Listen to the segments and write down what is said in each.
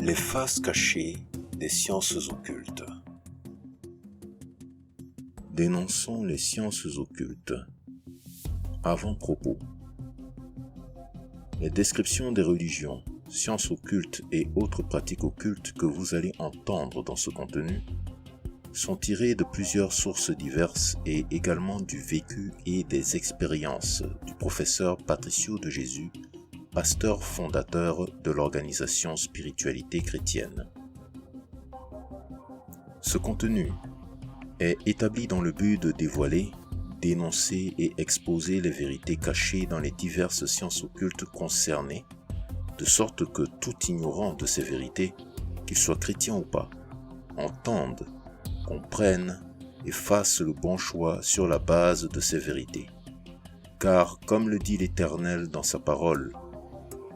Les faces cachées des sciences occultes. Dénonçons les sciences occultes. Avant-propos. Les descriptions des religions, sciences occultes et autres pratiques occultes que vous allez entendre dans ce contenu sont tirées de plusieurs sources diverses et également du vécu et des expériences du professeur Patricio de Jésus, pasteur fondateur de l'organisation Spiritualité chrétienne. Ce contenu est établi dans le but de dévoiler, dénoncer et exposer les vérités cachées dans les diverses sciences occultes concernées, de sorte que tout ignorant de ces vérités, qu'il soit chrétien ou pas, entende, comprenne et fasse le bon choix sur la base de ces vérités. Car, comme le dit l'Éternel dans sa parole,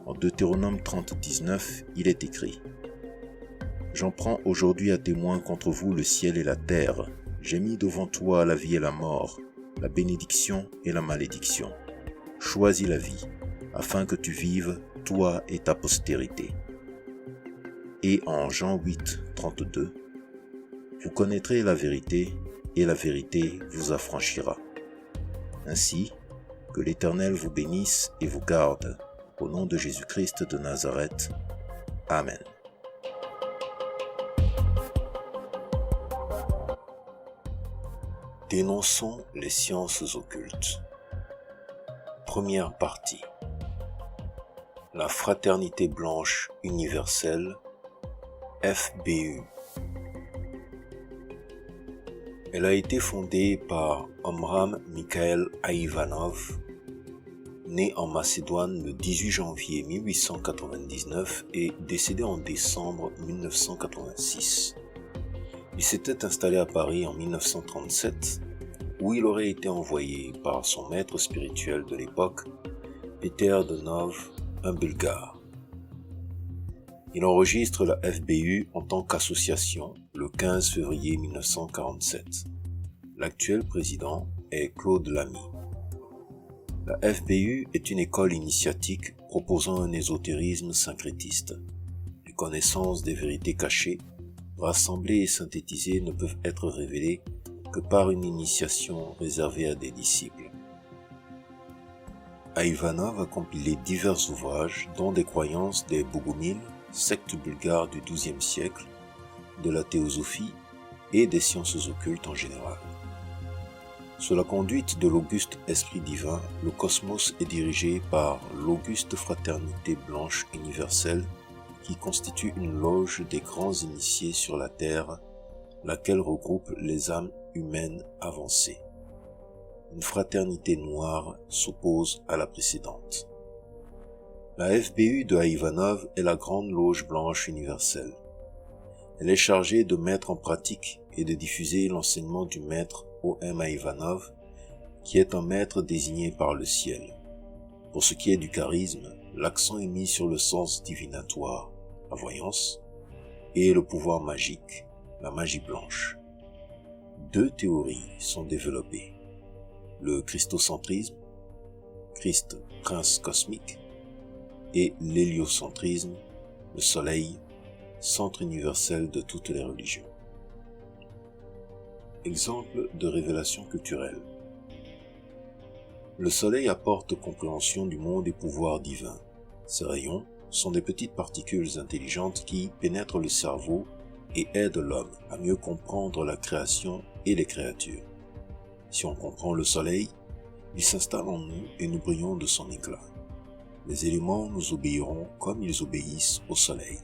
en Deutéronome 30:19, il est écrit « J'en prends aujourd'hui à témoin contre vous le ciel et la terre. J'ai mis devant toi la vie et la mort, la bénédiction et la malédiction. Choisis la vie, afin que tu vives, toi et ta postérité. » Et en Jean 8:32, « Vous connaîtrez la vérité, et la vérité vous affranchira. » Ainsi, que l'Éternel vous bénisse et vous garde. Au nom de Jésus-Christ de Nazareth. Amen. Dénonçons les sciences occultes. Première partie. La Fraternité Blanche Universelle, FBU. Elle a été fondée par Omram Mikhaël Aïvanov, né en Macédoine le 18 janvier 1899 et décédé en décembre 1986. Il s'était installé à Paris en 1937, où il aurait été envoyé par son maître spirituel de l'époque, Peter Donov, un Bulgare. Il enregistre la FBU en tant qu'association le 15 février 1947. L'actuel président est Claude Lamy. La FBU est une école initiatique proposant un ésotérisme syncrétiste. Les connaissances des vérités cachées, rassemblées et synthétisées ne peuvent être révélées que par une initiation réservée à des disciples. Aïvanov a compilé divers ouvrages, dont des croyances des Bogomils, secte bulgare du XIIe siècle, de la théosophie et des sciences occultes en général. Sous la conduite de l'auguste Esprit divin, le cosmos est dirigé par l'auguste Fraternité Blanche Universelle qui constitue une loge des grands initiés sur la Terre, laquelle regroupe les âmes humaines avancées. Une fraternité noire s'oppose à la précédente. La FBU de Aïvanov est la Grande Loge Blanche Universelle. Elle est chargée de mettre en pratique et de diffuser l'enseignement du maître O.M. Aïvanov, qui est un maître désigné par le ciel. Pour ce qui est du charisme, l'accent est mis sur le sens divinatoire, la voyance, et le pouvoir magique, la magie blanche. Deux théories sont développées. Le christocentrisme, Christ, prince cosmique, et l'héliocentrisme, le soleil, centre universel de toutes les religions. Exemple de révélation culturelle. Le soleil apporte compréhension du monde et pouvoir divin. Ses rayons sont des petites particules intelligentes qui pénètrent le cerveau et aident l'homme à mieux comprendre la création et les créatures. Si on comprend le soleil, il s'installe en nous et nous brillons de son éclat. Les éléments nous obéiront comme ils obéissent au soleil.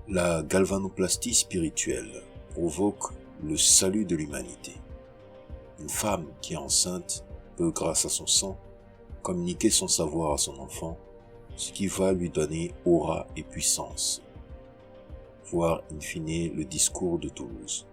La galvanoplastie spirituelle provoque le salut de l'humanité. Une femme qui est enceinte peut, grâce à son sang, communiquer son savoir à son enfant, ce qui va lui donner aura et puissance. Voir in fine le discours de Toulouse.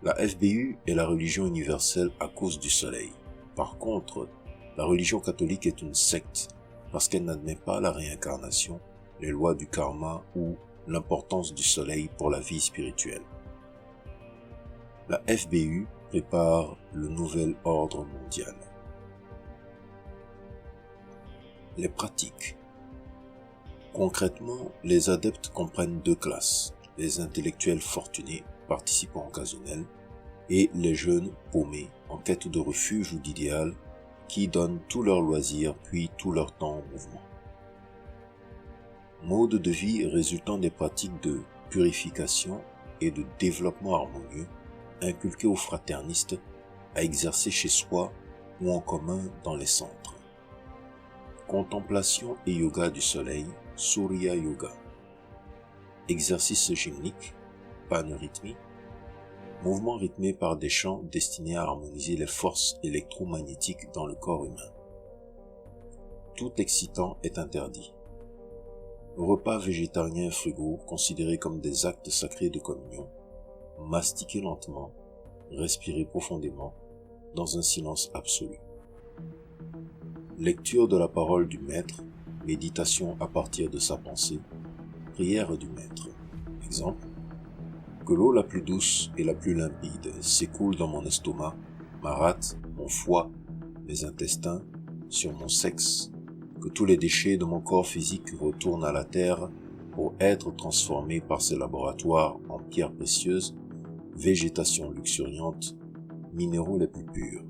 La FBU est la religion universelle à cause du soleil. Par contre, la religion catholique est une secte parce qu'elle n'admet pas la réincarnation, les lois du karma ou l'importance du soleil pour la vie spirituelle. La FBU prépare le nouvel ordre mondial. Les pratiques. Concrètement, les adeptes comprennent deux classes, les intellectuels fortunés, participants occasionnels, et les jeunes paumés en quête de refuge ou d'idéal qui donnent tous leurs loisirs puis tout leur temps au mouvement. Mode de vie résultant des pratiques de purification et de développement harmonieux inculqués aux fraternistes à exercer chez soi ou en commun dans les centres. Contemplation et yoga du soleil, Surya Yoga. Exercice gymnique, panrythmie. Mouvement rythmé par des chants destinés à harmoniser les forces électromagnétiques dans le corps humain. Tout excitant est interdit. Repas végétariens frugaux considérés comme des actes sacrés de communion. Mastiquer lentement, respirer profondément, dans un silence absolu. Lecture de la parole du Maître, méditation à partir de sa pensée, prière du Maître. Exemple, que l'eau la plus douce et la plus limpide s'écoule dans mon estomac, ma rate, mon foie, mes intestins, sur mon sexe, que tous les déchets de mon corps physique retournent à la terre pour être transformés par ces laboratoires en pierres précieuses, végétation luxuriante, minéraux les plus purs.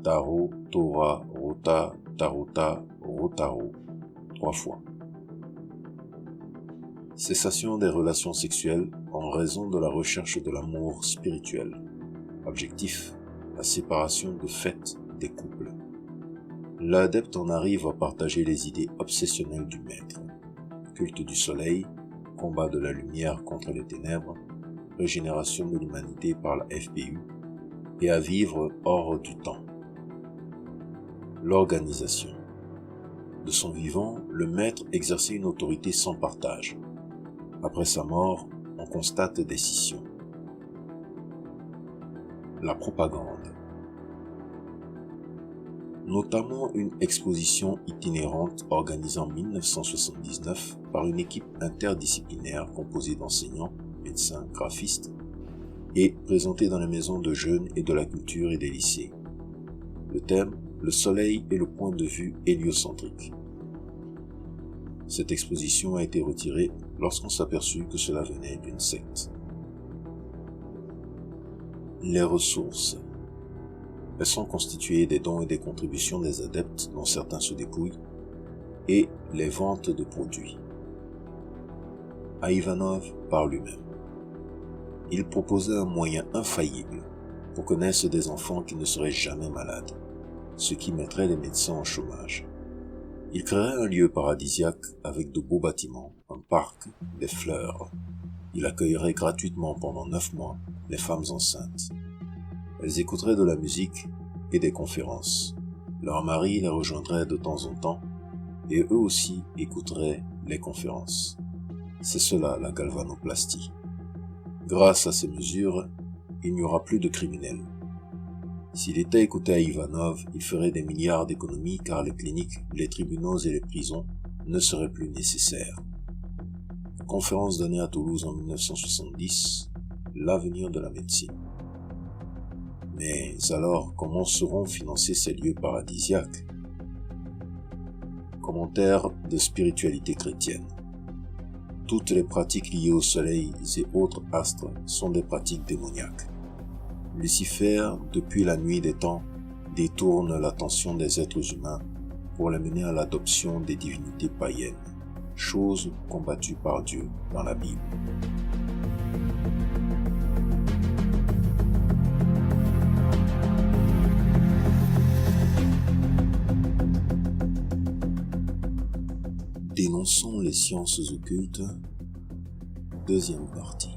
Taro, Tora, Rota, Tarota, Rotaro, 3 fois. Cessation des relations sexuelles en raison de la recherche de l'amour spirituel. Objectif, la séparation de fait des couples. L'adepte en arrive à partager les idées obsessionnelles du maître. Culte du soleil, combat de la lumière contre les ténèbres, régénération de l'humanité par la FPU, et à vivre hors du temps. L'organisation. De son vivant, le maître exerçait une autorité sans partage. Après sa mort, on constate des scissions. La propagande. Notamment une exposition itinérante organisée en 1979 par une équipe interdisciplinaire composée d'enseignants, médecins, graphistes et présentée dans les maisons de jeunes et de la culture et des lycées. Le thème, le soleil et le point de vue héliocentrique. Cette exposition a été retirée lorsqu'on s'aperçut que cela venait d'une secte. Les ressources. Elles sont constituées des dons et des contributions des adeptes dont certains se dépouillent et les ventes de produits. Ivanov par lui-même. Il proposait un moyen infaillible pour que naissent des enfants qui ne seraient jamais malades, ce qui mettrait les médecins en chômage. Il créerait un lieu paradisiaque avec de beaux bâtiments, un parc, des fleurs. Il accueillerait gratuitement pendant 9 mois les femmes enceintes. Elles écouteraient de la musique et des conférences. Leurs maris les rejoindraient de temps en temps et eux aussi écouteraient les conférences. C'est cela la galvanoplastie. Grâce à ces mesures, il n'y aura plus de criminels. Si l'État écoutait à Ivanov, il ferait des milliards d'économies car les cliniques, les tribunaux et les prisons ne seraient plus nécessaires. Conférence donnée à Toulouse en 1970, l'avenir de la médecine. Mais alors, comment seront financés ces lieux paradisiaques? Commentaire de spiritualité chrétienne. Toutes les pratiques liées au soleil et autres astres sont des pratiques démoniaques. Lucifer, depuis la nuit des temps, détourne l'attention des êtres humains pour les mener à l'adoption des divinités païennes, chose combattue par Dieu dans la Bible. Dénonçons les sciences occultes. Deuxième partie.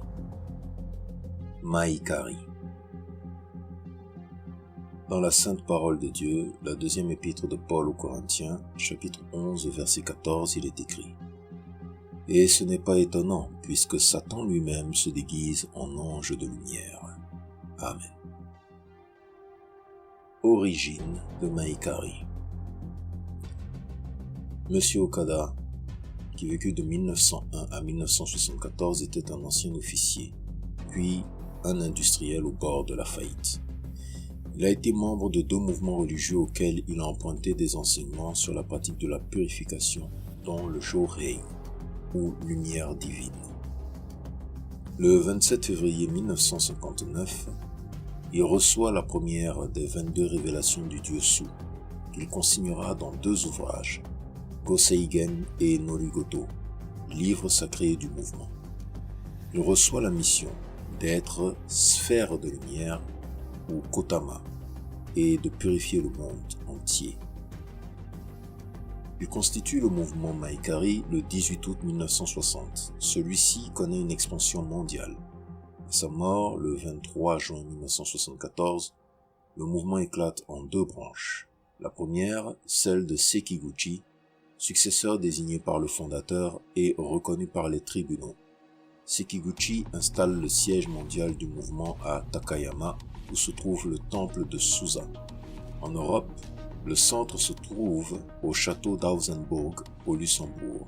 Mahikari. Dans la Sainte Parole de Dieu, la deuxième épître de Paul aux Corinthiens, chapitre 11, verset 14, il est écrit « Et ce n'est pas étonnant, puisque Satan lui-même se déguise en ange de lumière. » Amen. Origine de Mahikari. Monsieur Okada, qui vécut de 1901 à 1974, était un ancien officier, puis un industriel au bord de la faillite. Il a été membre de 2 mouvements religieux auxquels il a emprunté des enseignements sur la pratique de la purification, dont le Shōhei. ou lumière divine. Le 27 février 1959, il reçoit la première des 22 révélations du dieu Su, qu'il consignera dans 2 ouvrages, Goseigen et Norigoto, livre sacré du mouvement. Il reçoit la mission d'être sphère de lumière ou Kotama et de purifier le monde entier. Il constitue le mouvement Maikari le 18 août 1960. Celui-ci connaît une expansion mondiale. À sa mort, le 23 juin 1974, le mouvement éclate en 2 branches. La première, celle de Sekiguchi, successeur désigné par le fondateur et reconnu par les tribunaux. Sekiguchi installe le siège mondial du mouvement à Takayama, où se trouve le temple de Suza. En Europe, le centre se trouve au château d'Ausenburg, au Luxembourg.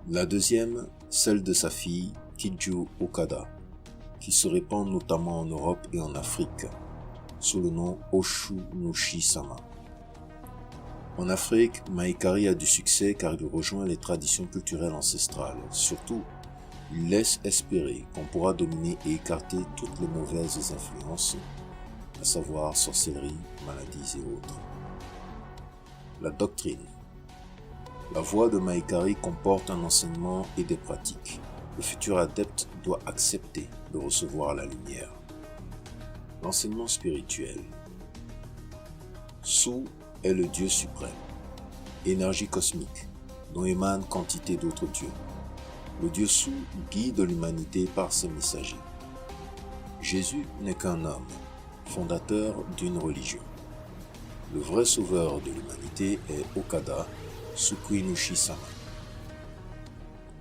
La deuxième, celle de sa fille, Kiju Okada, qui se répand notamment en Europe et en Afrique, sous le nom Oshu Nushi-sama. En Afrique, Maikari a du succès car il rejoint les traditions culturelles ancestrales. Surtout, il laisse espérer qu'on pourra dominer et écarter toutes les mauvaises influences, à savoir sorcellerie, maladies et autres. La doctrine. La voie de Maikari comporte un enseignement et des pratiques. Le futur adepte doit accepter de recevoir la lumière. L'enseignement spirituel. Su est le Dieu suprême, énergie cosmique, dont émanent quantité d'autres dieux. Le Dieu Su guide l'humanité par ses messagers. Jésus n'est qu'un homme, fondateur d'une religion. Le vrai sauveur de l'humanité est Okada, Tsukui-nushi-sama.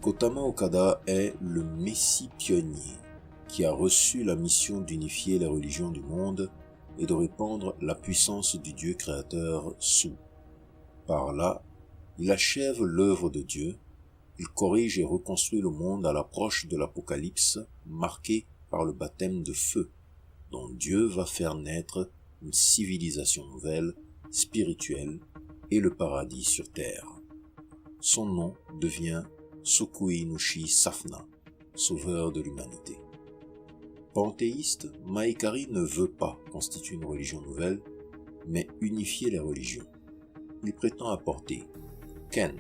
Kotama Okada est le messie pionnier qui a reçu la mission d'unifier les religions du monde et de répandre la puissance du Dieu créateur Su. Par là, il achève l'œuvre de Dieu, il corrige et reconstruit le monde à l'approche de l'Apocalypse marqué par le baptême de feu, dont Dieu va faire naître une civilisation nouvelle, spirituelle, et le paradis sur terre. Son nom devient Tsukui-nushi-Safna, sauveur de l'humanité. Panthéiste, Maikari ne veut pas constituer une religion nouvelle, mais unifier les religions. Il prétend apporter Ken,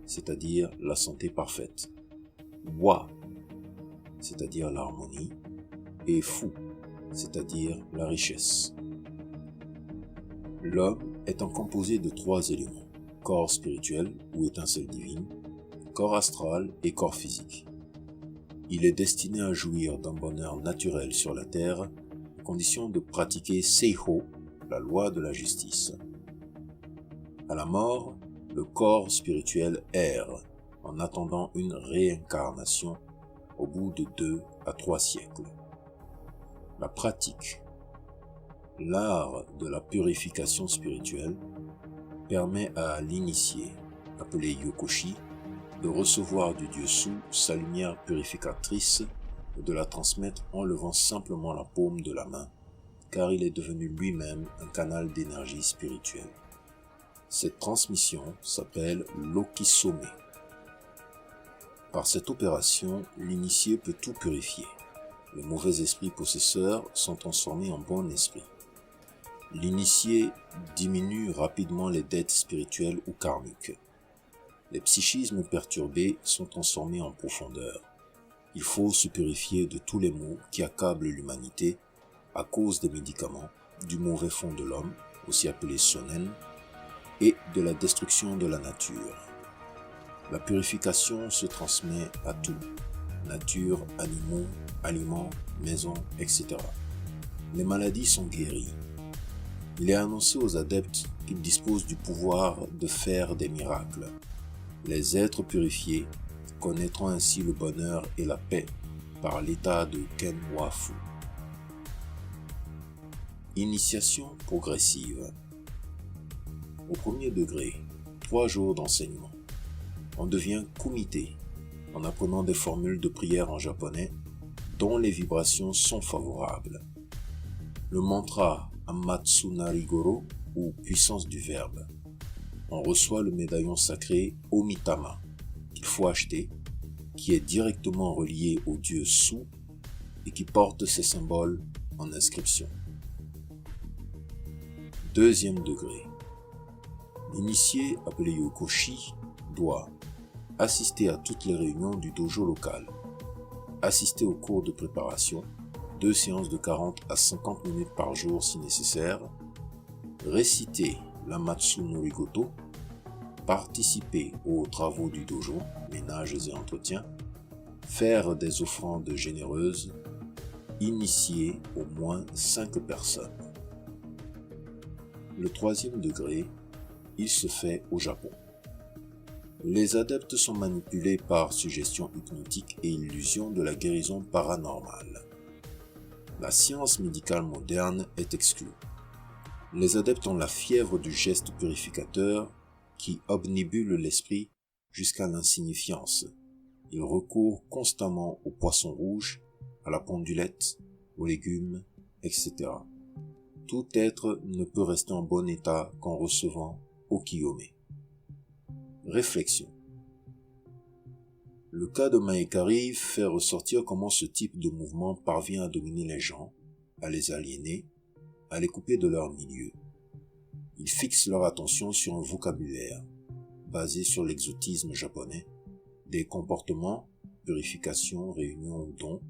c'est-à-dire la santé parfaite, Wa, c'est-à-dire l'harmonie, et Fu, c'est-à-dire la richesse. L'homme étant composé de 3 éléments, corps spirituel ou étincelle divine, corps astral et corps physique. Il est destiné à jouir d'un bonheur naturel sur la terre, à condition de pratiquer Seiho, la loi de la justice. À la mort, le corps spirituel erre en attendant une réincarnation au bout de 2 à 3 siècles. La pratique, l'art de la purification spirituelle, permet à l'initié, appelé Yokoshi, de recevoir du dieu Su sa lumière purificatrice et de la transmettre en levant simplement la paume de la main, car il est devenu lui-même un canal d'énergie spirituelle. Cette transmission s'appelle l'Okisome. Par cette opération, l'initié peut tout purifier. Les mauvais esprits possesseurs sont transformés en bons esprits. L'initié diminue rapidement les dettes spirituelles ou karmiques. Les psychismes perturbés sont transformés en profondeur. Il faut se purifier de tous les maux qui accablent l'humanité à cause des médicaments, du mauvais fond de l'homme, aussi appelé sonen, et de la destruction de la nature. La purification se transmet à tout, nature, animaux, aliments, maisons, etc. Les maladies sont guéries. Il est annoncé aux adeptes qu'ils disposent du pouvoir de faire des miracles. Les êtres purifiés connaîtront ainsi le bonheur et la paix par l'état de Kenwa-Fu. Initiation progressive. Au premier degré, 3 jours d'enseignement. On devient kumite en apprenant des formules de prière en japonais dont les vibrations sont favorables. Le mantra Amatsunarigoro ou puissance du verbe. On reçoit le médaillon sacré Omitama qu'il Nefuachte, qui est directement relié au dieu Su et qui porte ses symboles en inscription. Deuxième degré. L'initié, appelé Yokoshi, doit assister à toutes les réunions du dojo local, assister aux cours de préparation, 2 séances de 40 à 50 minutes par jour si nécessaire, réciter l'Amatsu no Rigoto, participer aux travaux du dojo, ménages et entretiens, faire des offrandes généreuses, initier au moins 5 personnes. Le troisième degré, il se fait au Japon. Les adeptes sont manipulés par suggestion hypnotique et illusion de la guérison paranormale. La science médicale moderne est exclue. Les adeptes ont la fièvre du geste purificateur qui obnubile l'esprit jusqu'à l'insignifiance. Ils recourent constamment aux poissons rouges, à la pendulette, aux légumes, etc. Tout être ne peut rester en bon état qu'en recevant au Kiyome. Réflexion. Le cas de Maekari fait ressortir comment ce type de mouvement parvient à dominer les gens, à les aliéner, à les couper de leur milieu. Il fixe leur attention sur un vocabulaire basé sur l'exotisme japonais, des comportements, purification, réunion ou don,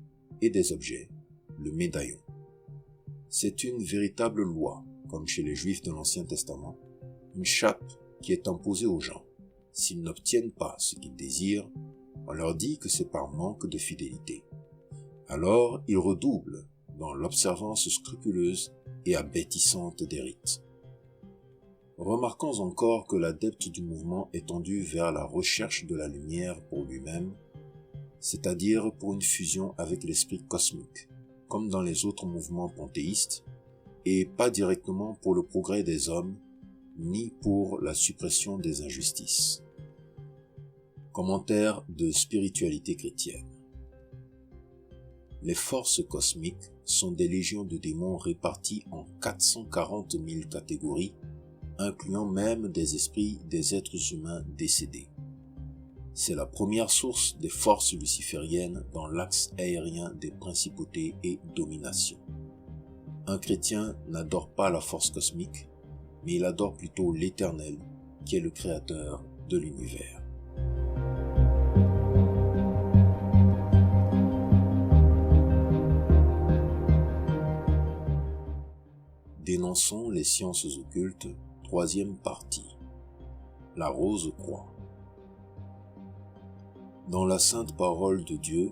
et des objets, le médaillon. C'est une véritable loi, comme chez les Juifs de l'Ancien Testament, une chape qui est imposée aux gens. S'ils n'obtiennent pas ce qu'ils désirent, on leur dit que c'est par manque de fidélité. Alors ils redoublent dans l'observance scrupuleuse et abêtissante des rites. Remarquons encore que l'adepte du mouvement est tendu vers la recherche de la lumière pour lui-même, c'est-à-dire pour une fusion avec l'esprit cosmique, comme dans les autres mouvements panthéistes, et pas directement pour le progrès des hommes, ni pour la suppression des injustices. Commentaire de spiritualité chrétienne. Les forces cosmiques sont des légions de démons réparties en 440 000 catégories, incluant même des esprits des êtres humains décédés. C'est la première source des forces lucifériennes dans l'axe aérien des principautés et dominations. Un chrétien n'adore pas la force cosmique, mais il adore plutôt l'Éternel, qui est le créateur de l'univers. Dénonçons les sciences occultes, troisième partie. La rose croix. Dans la sainte parole de Dieu,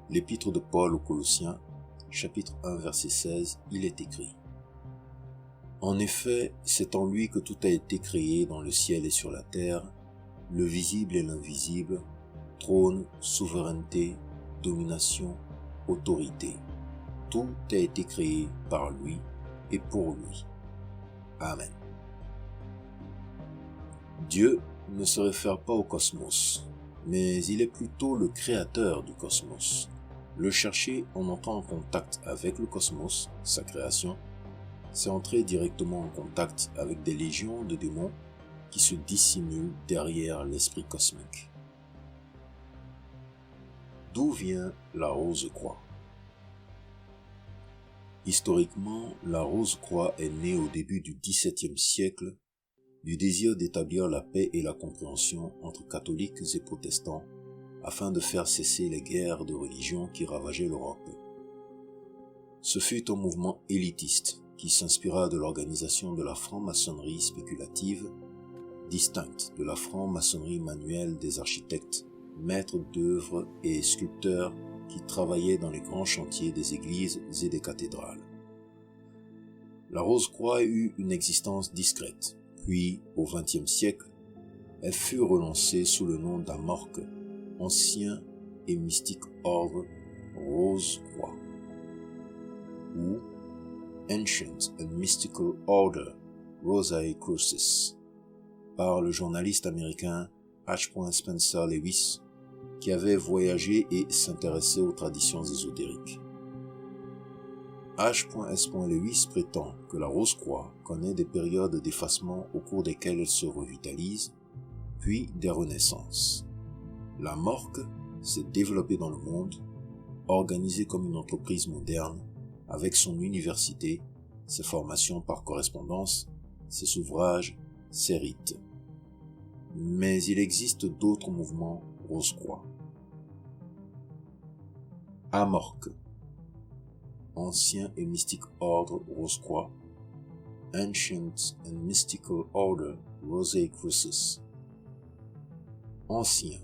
l'épître de Paul aux Colossiens, chapitre 1, verset 16, il est écrit: En effet, c'est en lui que tout a été créé dans le ciel et sur la terre, le visible et l'invisible, trône, souveraineté, domination, autorité. Tout a été créé par lui et pour lui. Amen. Dieu ne se réfère pas au cosmos, mais il est plutôt le créateur du cosmos. Le chercher en entrant en contact avec le cosmos, sa création, c'est entrer directement en contact avec des légions de démons qui se dissimulent derrière l'esprit cosmique. D'où vient la rose-croix? Historiquement, la rose-croix est née au début du XVIIe siècle du désir d'établir la paix et la compréhension entre catholiques et protestants afin de faire cesser les guerres de religion qui ravageaient l'Europe. Ce fut un mouvement élitiste qui s'inspira de l'organisation de la franc-maçonnerie spéculative, distincte de la franc-maçonnerie manuelle des architectes, maîtres d'œuvre et sculpteurs qui travaillaient dans les grands chantiers des églises et des cathédrales. La Rose-Croix eut une existence discrète, puis, au XXe siècle, elle fut relancée sous le nom d'Amorque, ancien et mystique ordre Rose-Croix, ou Ancient and Mystical Order Rosae Crucis, par le journaliste américain H. Spencer Lewis, qui avait voyagé et s'intéressé aux traditions ésotériques. H.S. Lewis prétend que la Rose-Croix connaît des périodes d'effacement au cours desquelles elle se revitalise, puis des renaissances. La MORC s'est développée dans le monde, organisée comme une entreprise moderne, avec son université, ses formations par correspondance, ses ouvrages, ses rites. Mais il existe d'autres mouvements Rose-Croix. AMORC, Ancien et Mystique Ordre Rose-Croix, Ancient and Mystical Order Rosicrucis. Ancien.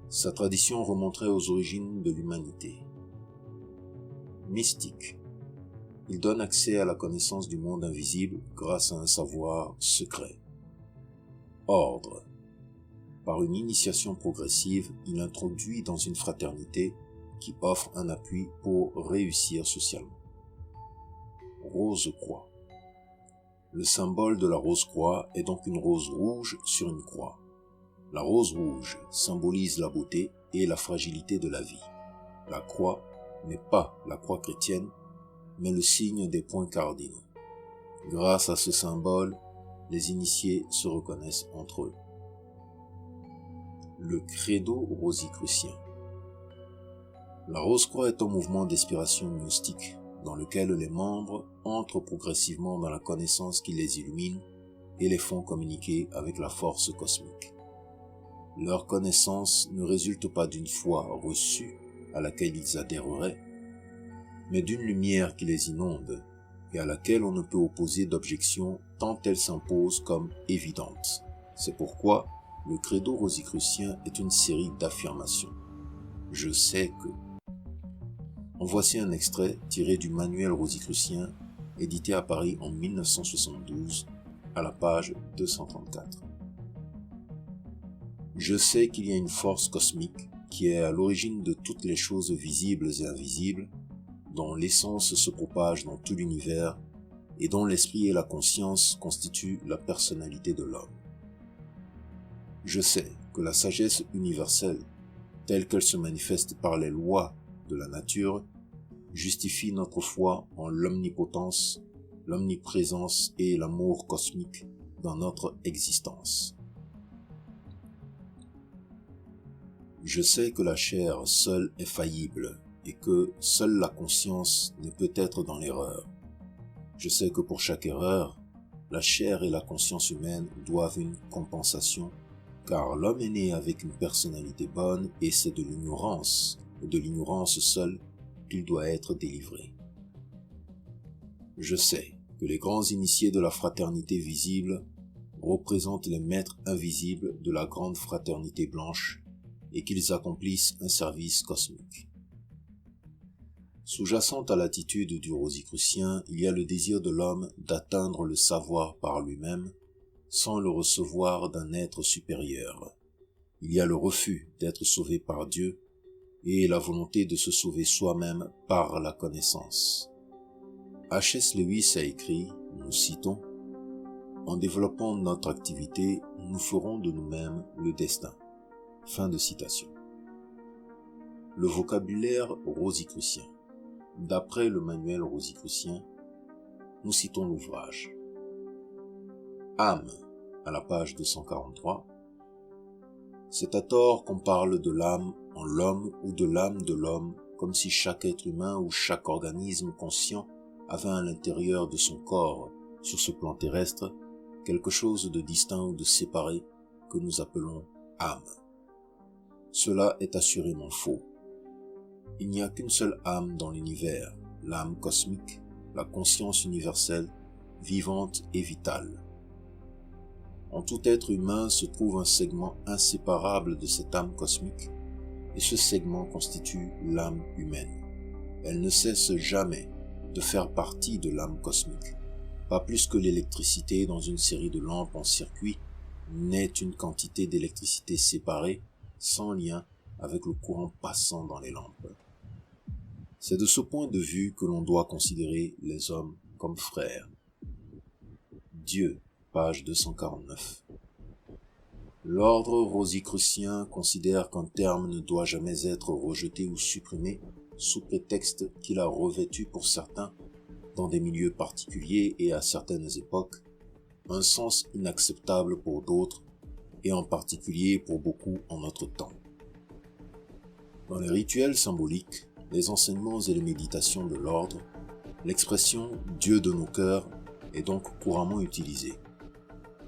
Sa tradition remonterait aux origines de l'humanité. Mystique. Il donne accès à la connaissance du monde invisible grâce à un savoir secret. Ordre. Par une initiation progressive, il introduit dans une fraternité qui offre un appui pour réussir socialement. Rose-Croix. Le symbole de la rose-croix est donc une rose rouge sur une croix. La rose rouge symbolise la beauté et la fragilité de la vie. La croix n'est pas la croix chrétienne, mais le signe des points cardinaux. Grâce à ce symbole, les initiés se reconnaissent entre eux. Le credo rosicrucien. La Rose-Croix est un mouvement d'inspiration gnostique dans lequel les membres entrent progressivement dans la connaissance qui les illumine et les font communiquer avec la force cosmique. Leur connaissance ne résulte pas d'une foi reçue à laquelle ils adhéreraient, mais d'une lumière qui les inonde et à laquelle on ne peut opposer d'objection tant elle s'impose comme évidente. C'est pourquoi le credo rosicrucien est une série d'affirmations. Je sais que. En voici un extrait tiré du Manuel rosicrucien, édité à Paris en 1972, à la page 234. Je sais qu'il y a une force cosmique qui est à l'origine de toutes les choses visibles et invisibles, dont l'essence se propage dans tout l'univers et dont l'esprit et la conscience constituent la personnalité de l'homme. Je sais que la sagesse universelle, telle qu'elle se manifeste par les lois de la nature, justifie notre foi en l'omnipotence, l'omniprésence et l'amour cosmique dans notre existence. Je sais que la chair seule est faillible et que seule la conscience ne peut être dans l'erreur. Je sais que pour chaque erreur, la chair et la conscience humaine doivent une compensation, car l'homme est né avec une personnalité bonne et c'est de l'ignorance, et de l'ignorance seule, qu'il doit être délivré. Je sais que les grands initiés de la fraternité visible représentent les maîtres invisibles de la grande fraternité blanche et qu'ils accomplissent un service cosmique. Sous-jacente à l'attitude du rosicrucien, il y a le désir de l'homme d'atteindre le savoir par lui-même sans le recevoir d'un être supérieur. Il y a le refus d'être sauvé par Dieu et la volonté de se sauver soi-même par la connaissance. H.S. Lewis a écrit, nous citons, « En développant notre activité, nous ferons de nous-mêmes le destin. » Fin de citation. Le vocabulaire rosicrucien. D'après le manuel rosicrucien, nous citons l'ouvrage. Âme, à la page 243. C'est à tort qu'on parle de l'âme en l'homme ou de l'âme de l'homme, comme si chaque être humain ou chaque organisme conscient avait à l'intérieur de son corps, sur ce plan terrestre, quelque chose de distinct ou de séparé que nous appelons âme. Cela est assurément faux. Il n'y a qu'une seule âme dans l'univers, l'âme cosmique, la conscience universelle, vivante et vitale. En tout être humain se trouve un segment inséparable de cette âme cosmique, et ce segment constitue l'âme humaine. Elle ne cesse jamais de faire partie de l'âme cosmique, pas plus que l'électricité dans une série de lampes en circuit n'est une quantité d'électricité séparée, sans lien avec le courant passant dans les lampes. C'est de ce point de vue que l'on doit considérer les hommes comme frères. Dieu, page 249. L'ordre rosicrucien considère qu'un terme ne doit jamais être rejeté ou supprimé sous prétexte qu'il a revêtu pour certains, dans des milieux particuliers et à certaines époques, un sens inacceptable pour d'autres, et en particulier pour beaucoup en notre temps. Dans les rituels symboliques, les enseignements et les méditations de l'ordre, l'expression « Dieu de nos cœurs » est donc couramment utilisée.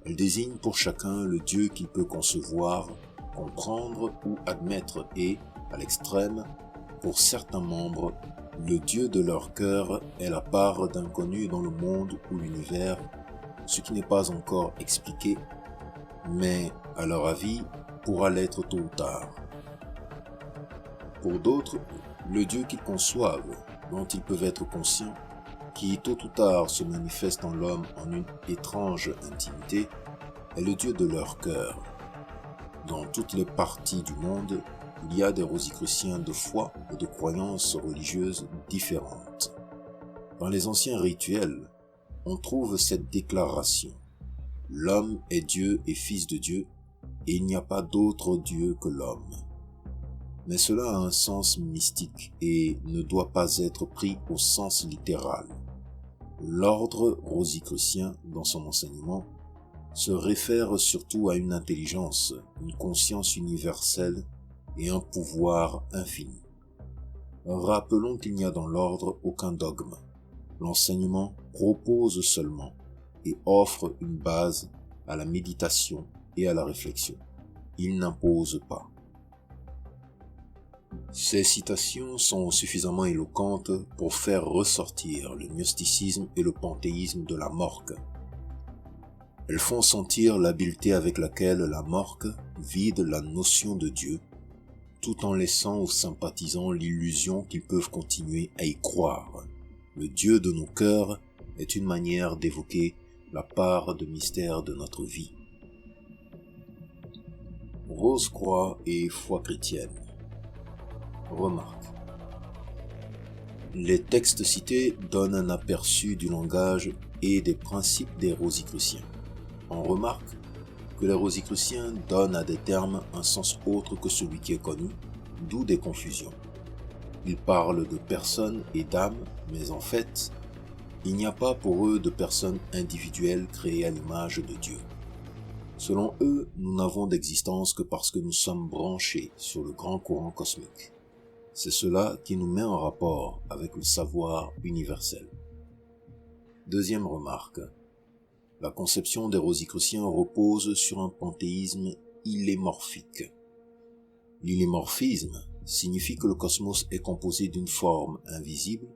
Elle désigne pour chacun le Dieu qu'il peut concevoir, comprendre ou admettre et, à l'extrême, pour certains membres, le Dieu de leur cœur est la part d'inconnu dans le monde ou l'univers, ce qui n'est pas encore expliqué, mais, à leur avis, pourra l'être tôt ou tard. Pour d'autres, le Dieu qu'ils conçoivent, dont ils peuvent être conscients, qui tôt ou tard se manifeste en l'homme en une étrange intimité, est le Dieu de leur cœur. Dans toutes les parties du monde, il y a des rosicruciens de foi et de croyances religieuses différentes. Dans les anciens rituels, on trouve cette déclaration. L'homme est Dieu et fils de Dieu, et il n'y a pas d'autre Dieu que l'homme. Mais cela a un sens mystique et ne doit pas être pris au sens littéral. L'ordre rosicrucien, dans son enseignement, se réfère surtout à une intelligence, une conscience universelle et un pouvoir infini. Rappelons qu'il n'y a dans l'ordre aucun dogme. L'enseignement propose seulement et offre une base à la méditation et à la réflexion. Il n'impose pas. Ces citations sont suffisamment éloquentes pour faire ressortir le gnosticisme et le panthéisme de la Morque. Elles font sentir l'habileté avec laquelle la Morque vide la notion de Dieu, tout en laissant aux sympathisants l'illusion qu'ils peuvent continuer à y croire. Le Dieu de nos cœurs est une manière d'évoquer la part de mystère de notre vie. Rose-Croix et foi chrétienne. Remarque. Les textes cités donnent un aperçu du langage et des principes des rosicruciens. On remarque que les rosicruciens donnent à des termes un sens autre que celui qui est connu, d'où des confusions. Ils parlent de personnes et d'âmes, mais en fait, il n'y a pas pour eux de personnes individuelles créées à l'image de Dieu. Selon eux, nous n'avons d'existence que parce que nous sommes branchés sur le grand courant cosmique. C'est cela qui nous met en rapport avec le savoir universel. Deuxième remarque. La conception des rosicruciens repose sur un panthéisme illémorphique. L'illémorphisme signifie que le cosmos est composé d'une forme invisible,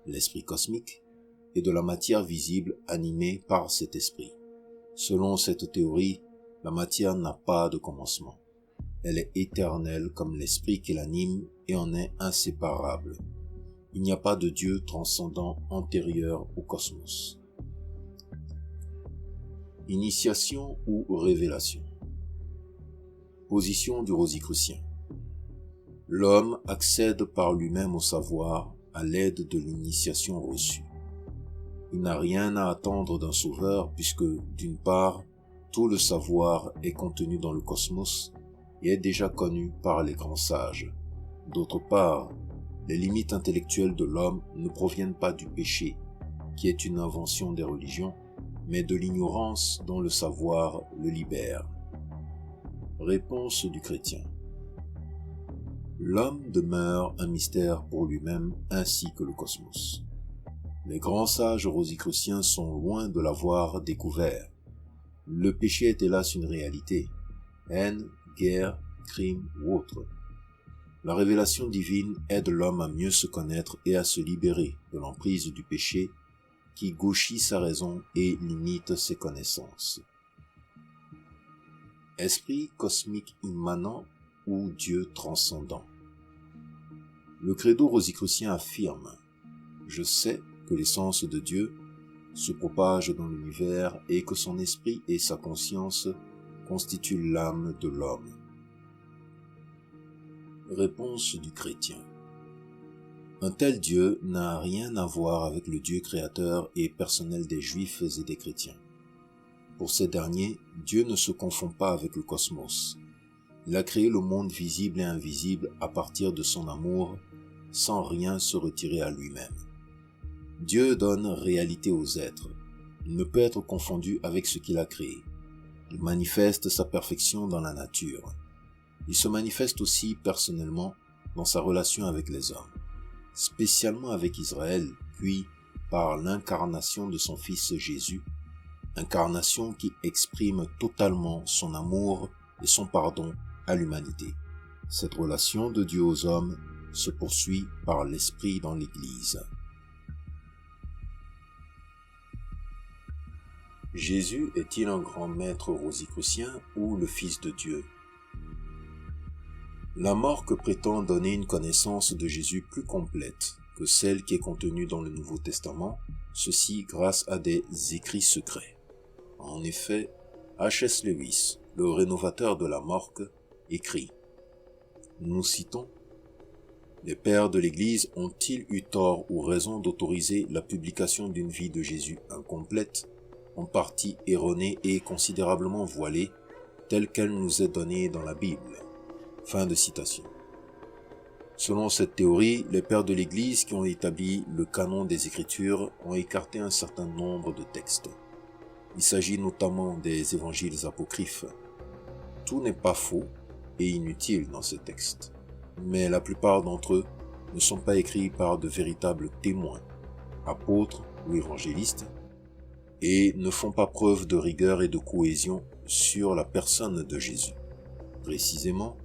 l'esprit cosmique, et de la matière visible animée par cet esprit. Selon cette théorie, la matière n'a pas de commencement. Elle est éternelle comme l'esprit qui l'anime et en est inséparable. Il n'y a pas de Dieu transcendant antérieur au cosmos. Initiation ou révélation. Position du rosicrucien. L'homme accède par lui-même au savoir à l'aide de l'initiation reçue. Il n'a rien à attendre d'un sauveur puisque, d'une part, tout le savoir est contenu dans le cosmos et est déjà connu par les grands sages. D'autre part, les limites intellectuelles de l'homme ne proviennent pas du péché, qui est une invention des religions, mais de l'ignorance dont le savoir le libère. Réponse du chrétien. L'homme demeure un mystère pour lui-même ainsi que le cosmos. Les grands sages rosicruciens sont loin de l'avoir découvert. Le péché est hélas une réalité. Haine, guerre, crime ou autre. La révélation divine aide l'homme à mieux se connaître et à se libérer de l'emprise du péché qui gauchit sa raison et limite ses connaissances. Esprit cosmique immanent ou Dieu transcendant. Le credo rosicrucien affirme « Je sais que l'essence de Dieu se propage dans l'univers et que son esprit et sa conscience constituent l'âme de l'homme. » Réponse du chrétien. Un tel Dieu n'a rien à voir avec le Dieu créateur et personnel des Juifs et des chrétiens. Pour ces derniers, Dieu ne se confond pas avec le cosmos. Il a créé le monde visible et invisible à partir de son amour, sans rien se retirer à lui-même. Dieu donne réalité aux êtres. Il ne peut être confondu avec ce qu'il a créé. Il manifeste sa perfection dans la nature. Il se manifeste aussi personnellement dans sa relation avec les hommes, spécialement avec Israël, puis par l'incarnation de son Fils Jésus, incarnation qui exprime totalement son amour et son pardon à l'humanité. Cette relation de Dieu aux hommes se poursuit par l'Esprit dans l'Église. Jésus est-il un grand maître rosicrucien ou le Fils de Dieu? Lamarck prétend donner une connaissance de Jésus plus complète que celle qui est contenue dans le Nouveau Testament, ceci grâce à des écrits secrets. En effet, H.S. Lewis, le rénovateur de Lamarck, écrit, nous citons, « Les pères de l'Église ont-ils eu tort ou raison d'autoriser la publication d'une vie de Jésus incomplète, en partie erronée et considérablement voilée, telle qu'elle nous est donnée dans la Bible ?» Fin de citation. Selon cette théorie, les pères de l'Église qui ont établi le canon des Écritures ont écarté un certain nombre de textes. Il s'agit notamment des évangiles apocryphes. Tout n'est pas faux et inutile dans ces textes, mais la plupart d'entre eux ne sont pas écrits par de véritables témoins, apôtres ou évangélistes, et ne font pas preuve de rigueur et de cohésion sur la personne de Jésus. Précisément,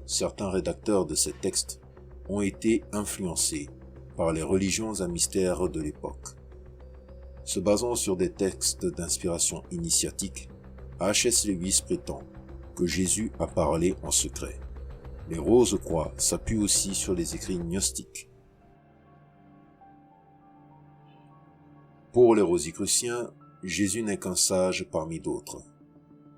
certains rédacteurs de ces textes ont été influencés par les religions à mystère de l'époque. Se basant sur des textes d'inspiration initiatique, H.S. Lewis prétend que Jésus a parlé en secret. Les Rose-Croix s'appuient aussi sur les écrits gnostiques. Pour les Rosicruciens, Jésus n'est qu'un sage parmi d'autres.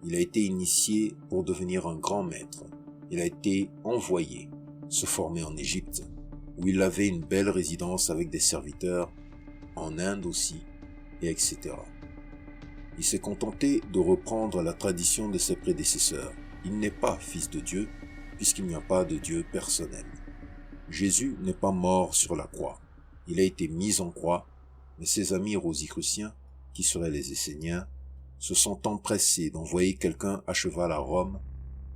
Il a été initié pour devenir un grand maître. Il a été envoyé, se former en Égypte, où il avait une belle résidence avec des serviteurs, en Inde aussi, et etc. Il s'est contenté de reprendre la tradition de ses prédécesseurs. Il n'est pas fils de Dieu, puisqu'il n'y a pas de Dieu personnel. Jésus n'est pas mort sur la croix. Il a été mis en croix, mais ses amis rosicruciens, qui seraient les Esséniens, se sont empressés d'envoyer quelqu'un à cheval à Rome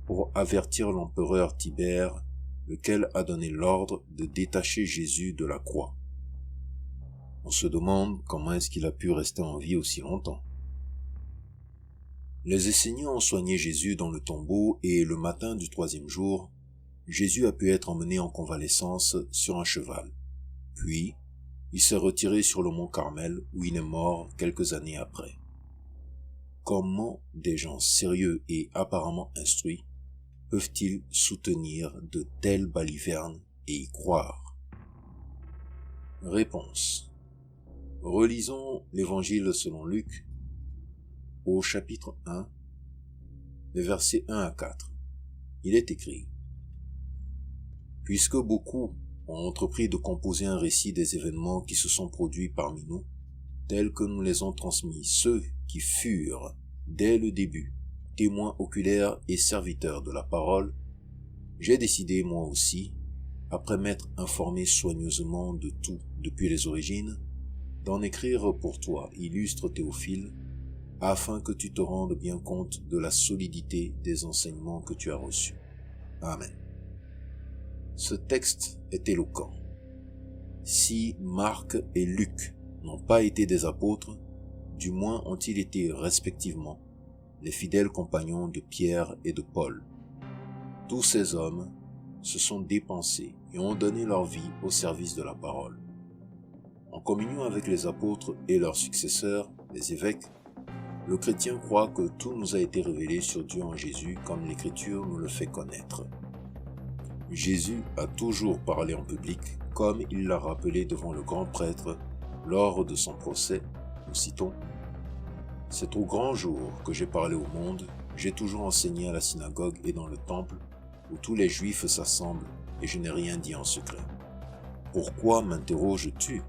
pour avertir l'empereur Tibère, lequel a donné l'ordre de détacher Jésus de la croix. On se demande comment est-ce qu'il a pu rester en vie aussi longtemps. Les Esséniens ont soigné Jésus dans le tombeau et le matin du 3e jour, Jésus a pu être emmené en convalescence sur un cheval. Puis, il s'est retiré sur le mont Carmel où il est mort quelques années après. Comment des gens sérieux et apparemment instruits peuvent-ils soutenir de telles balivernes et y croire? Réponse. Relisons l'Évangile selon Luc, au chapitre 1, les versets 1 à 4. Il est écrit, « Puisque beaucoup ont entrepris de composer un récit des événements qui se sont produits parmi nous, tels que nous les ont transmis ceux qui furent, dès le début, témoins oculaires et serviteurs de la parole, j'ai décidé moi aussi, après m'être informé soigneusement de tout depuis les origines, d'en écrire pour toi, illustre Théophile, afin que tu te rendes bien compte de la solidité des enseignements que tu as reçus. Amen. Ce texte est éloquent. Si Marc et Luc n'ont pas été des apôtres, du moins ont-ils été respectivement les fidèles compagnons de Pierre et de Paul. Tous ces hommes se sont dépensés et ont donné leur vie au service de la parole. En communion avec les apôtres et leurs successeurs, les évêques, le chrétien croit que tout nous a été révélé sur Dieu en Jésus comme l'Écriture nous le fait connaître. Jésus a toujours parlé en public comme il l'a rappelé devant le grand prêtre lors de son procès. Nous citons, « C'est au grand jour que j'ai parlé au monde, j'ai toujours enseigné à la synagogue et dans le temple où tous les Juifs s'assemblent et je n'ai rien dit en secret. Pourquoi m'interroges-tu?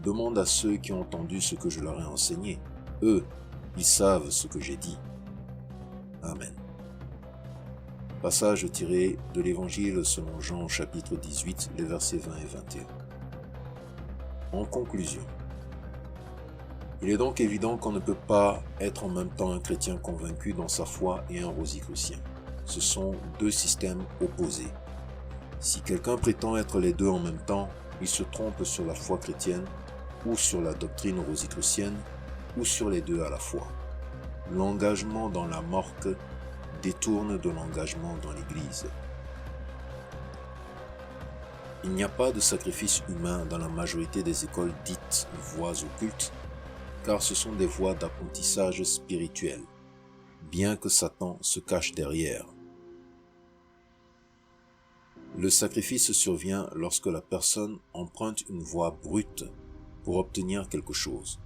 Demande à ceux qui ont entendu ce que je leur ai enseigné. Eux, ils savent ce que j'ai dit. » Amen. Passage tiré de l'Évangile selon Jean chapitre 18, les versets 20 et 21. En conclusion, Il est donc évident qu'on ne peut pas être en même temps un chrétien convaincu dans sa foi et un rosicrucien. Ce sont deux systèmes opposés. Si quelqu'un prétend être les deux en même temps, il se trompe sur la foi chrétienne ou sur la doctrine rosicrucienne ou sur les deux à la fois. L'engagement dans la morque détourne de l'engagement dans l'Église. Il n'y a pas de sacrifice humain dans la majorité des écoles dites voies occultes, car ce sont des voies d'apprentissage spirituel, bien que Satan se cache derrière. Le sacrifice survient lorsque la personne emprunte une voie brute pour obtenir quelque chose.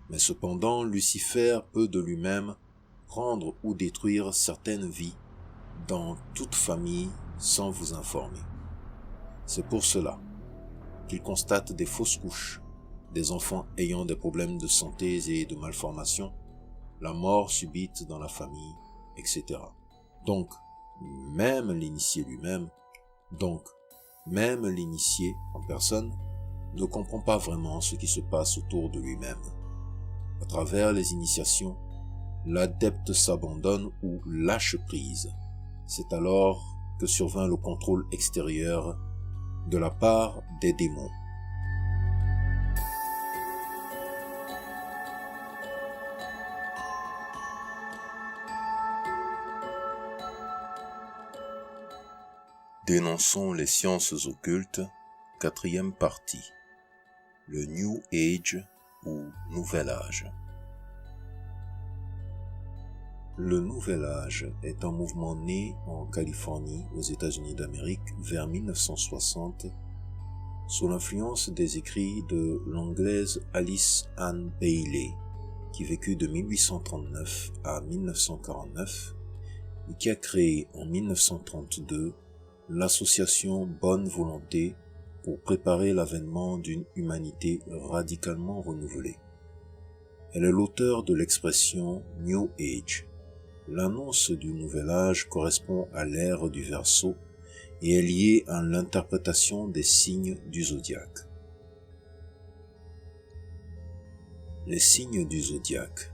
Mais cependant, Lucifer peut de lui-même prendre ou détruire certaines vies dans toute famille sans vous informer. C'est pour cela qu'il constate des fausses couches, des enfants ayant des problèmes de santé et de malformation, la mort subite dans la famille, etc. Donc, même l'initié en personne ne comprend pas vraiment ce qui se passe autour de lui-même. À travers les initiations, l'adepte s'abandonne ou lâche prise. C'est alors que survint le contrôle extérieur de la part des démons. Dénonçons les sciences occultes, 4e partie. Le New Age ou Nouvel Âge. Le Nouvel Âge est un mouvement né en Californie, aux États-Unis d'Amérique, vers 1960, sous l'influence des écrits de l'anglaise Alice Ann Bailey, qui vécut de 1839 à 1949 et qui a créé en 1932 l'association Bonne Volonté pour préparer l'avènement d'une humanité radicalement renouvelée. Elle est l'auteur de l'expression New Age. L'annonce du Nouvel Âge correspond à l'ère du Verseau et est liée à l'interprétation des signes du zodiaque. Les signes du zodiaque.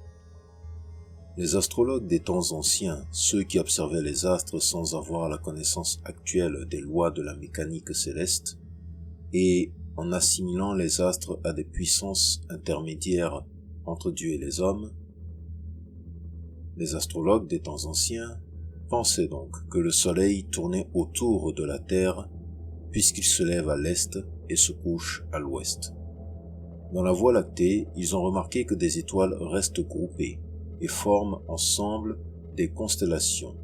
Les astrologues des temps anciens, ceux qui observaient les astres sans avoir la connaissance actuelle des lois de la mécanique céleste, et en assimilant les astres à des puissances intermédiaires entre Dieu et les hommes, les astrologues des temps anciens pensaient donc que le soleil tournait autour de la Terre puisqu'il se lève à l'est et se couche à l'ouest. Dans la Voie lactée, ils ont remarqué que des étoiles restent groupées et forment ensemble des constellations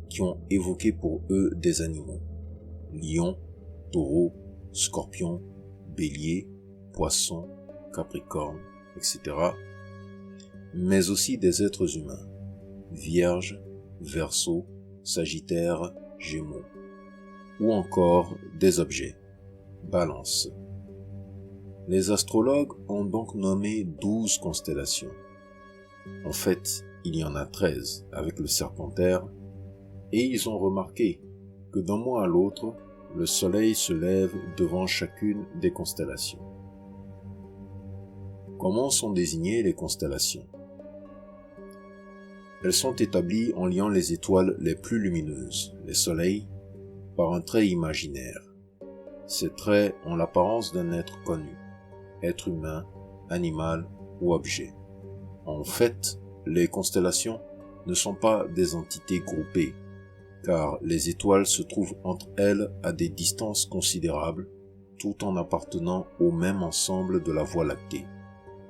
qui ont évoqué pour eux des animaux. Lion, taureau, scorpion, bélier, poisson, capricorne, etc. Mais aussi des êtres humains. Vierge, Verseau, Sagittaire, Gémeaux, ou encore des objets, Balance. Les astrologues ont donc nommé 12 constellations. En fait, il y en a 13 avec le Serpentaire, et ils ont remarqué que d'un mois à l'autre, le soleil se lève devant chacune des constellations. Comment sont désignées les constellations ? Elles sont établies en liant les étoiles les plus lumineuses, les soleils, par un trait imaginaire. Ces traits ont l'apparence d'un être connu, être humain, animal ou objet. En fait, les constellations ne sont pas des entités groupées, car les étoiles se trouvent entre elles à des distances considérables, tout en appartenant au même ensemble de la Voie lactée.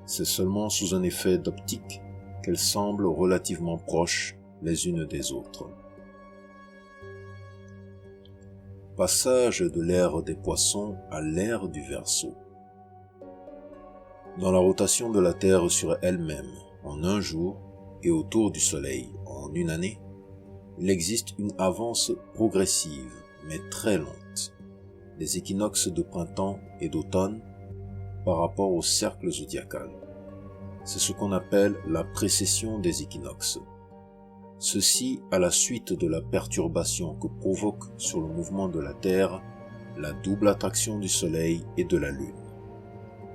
C'est seulement sous un effet d'optique qu'elles semblent relativement proches les unes des autres. Passage de l'ère des Poissons à l'ère du Verseau. Dans la rotation de la Terre sur elle-même, en un jour, et autour du Soleil, en une année, il existe une avance progressive, mais très lente, des équinoxes de printemps et d'automne par rapport au cercle zodiacal. C'est ce qu'on appelle la précession des équinoxes. Ceci à la suite de la perturbation que provoque sur le mouvement de la Terre la double attraction du Soleil et de la Lune.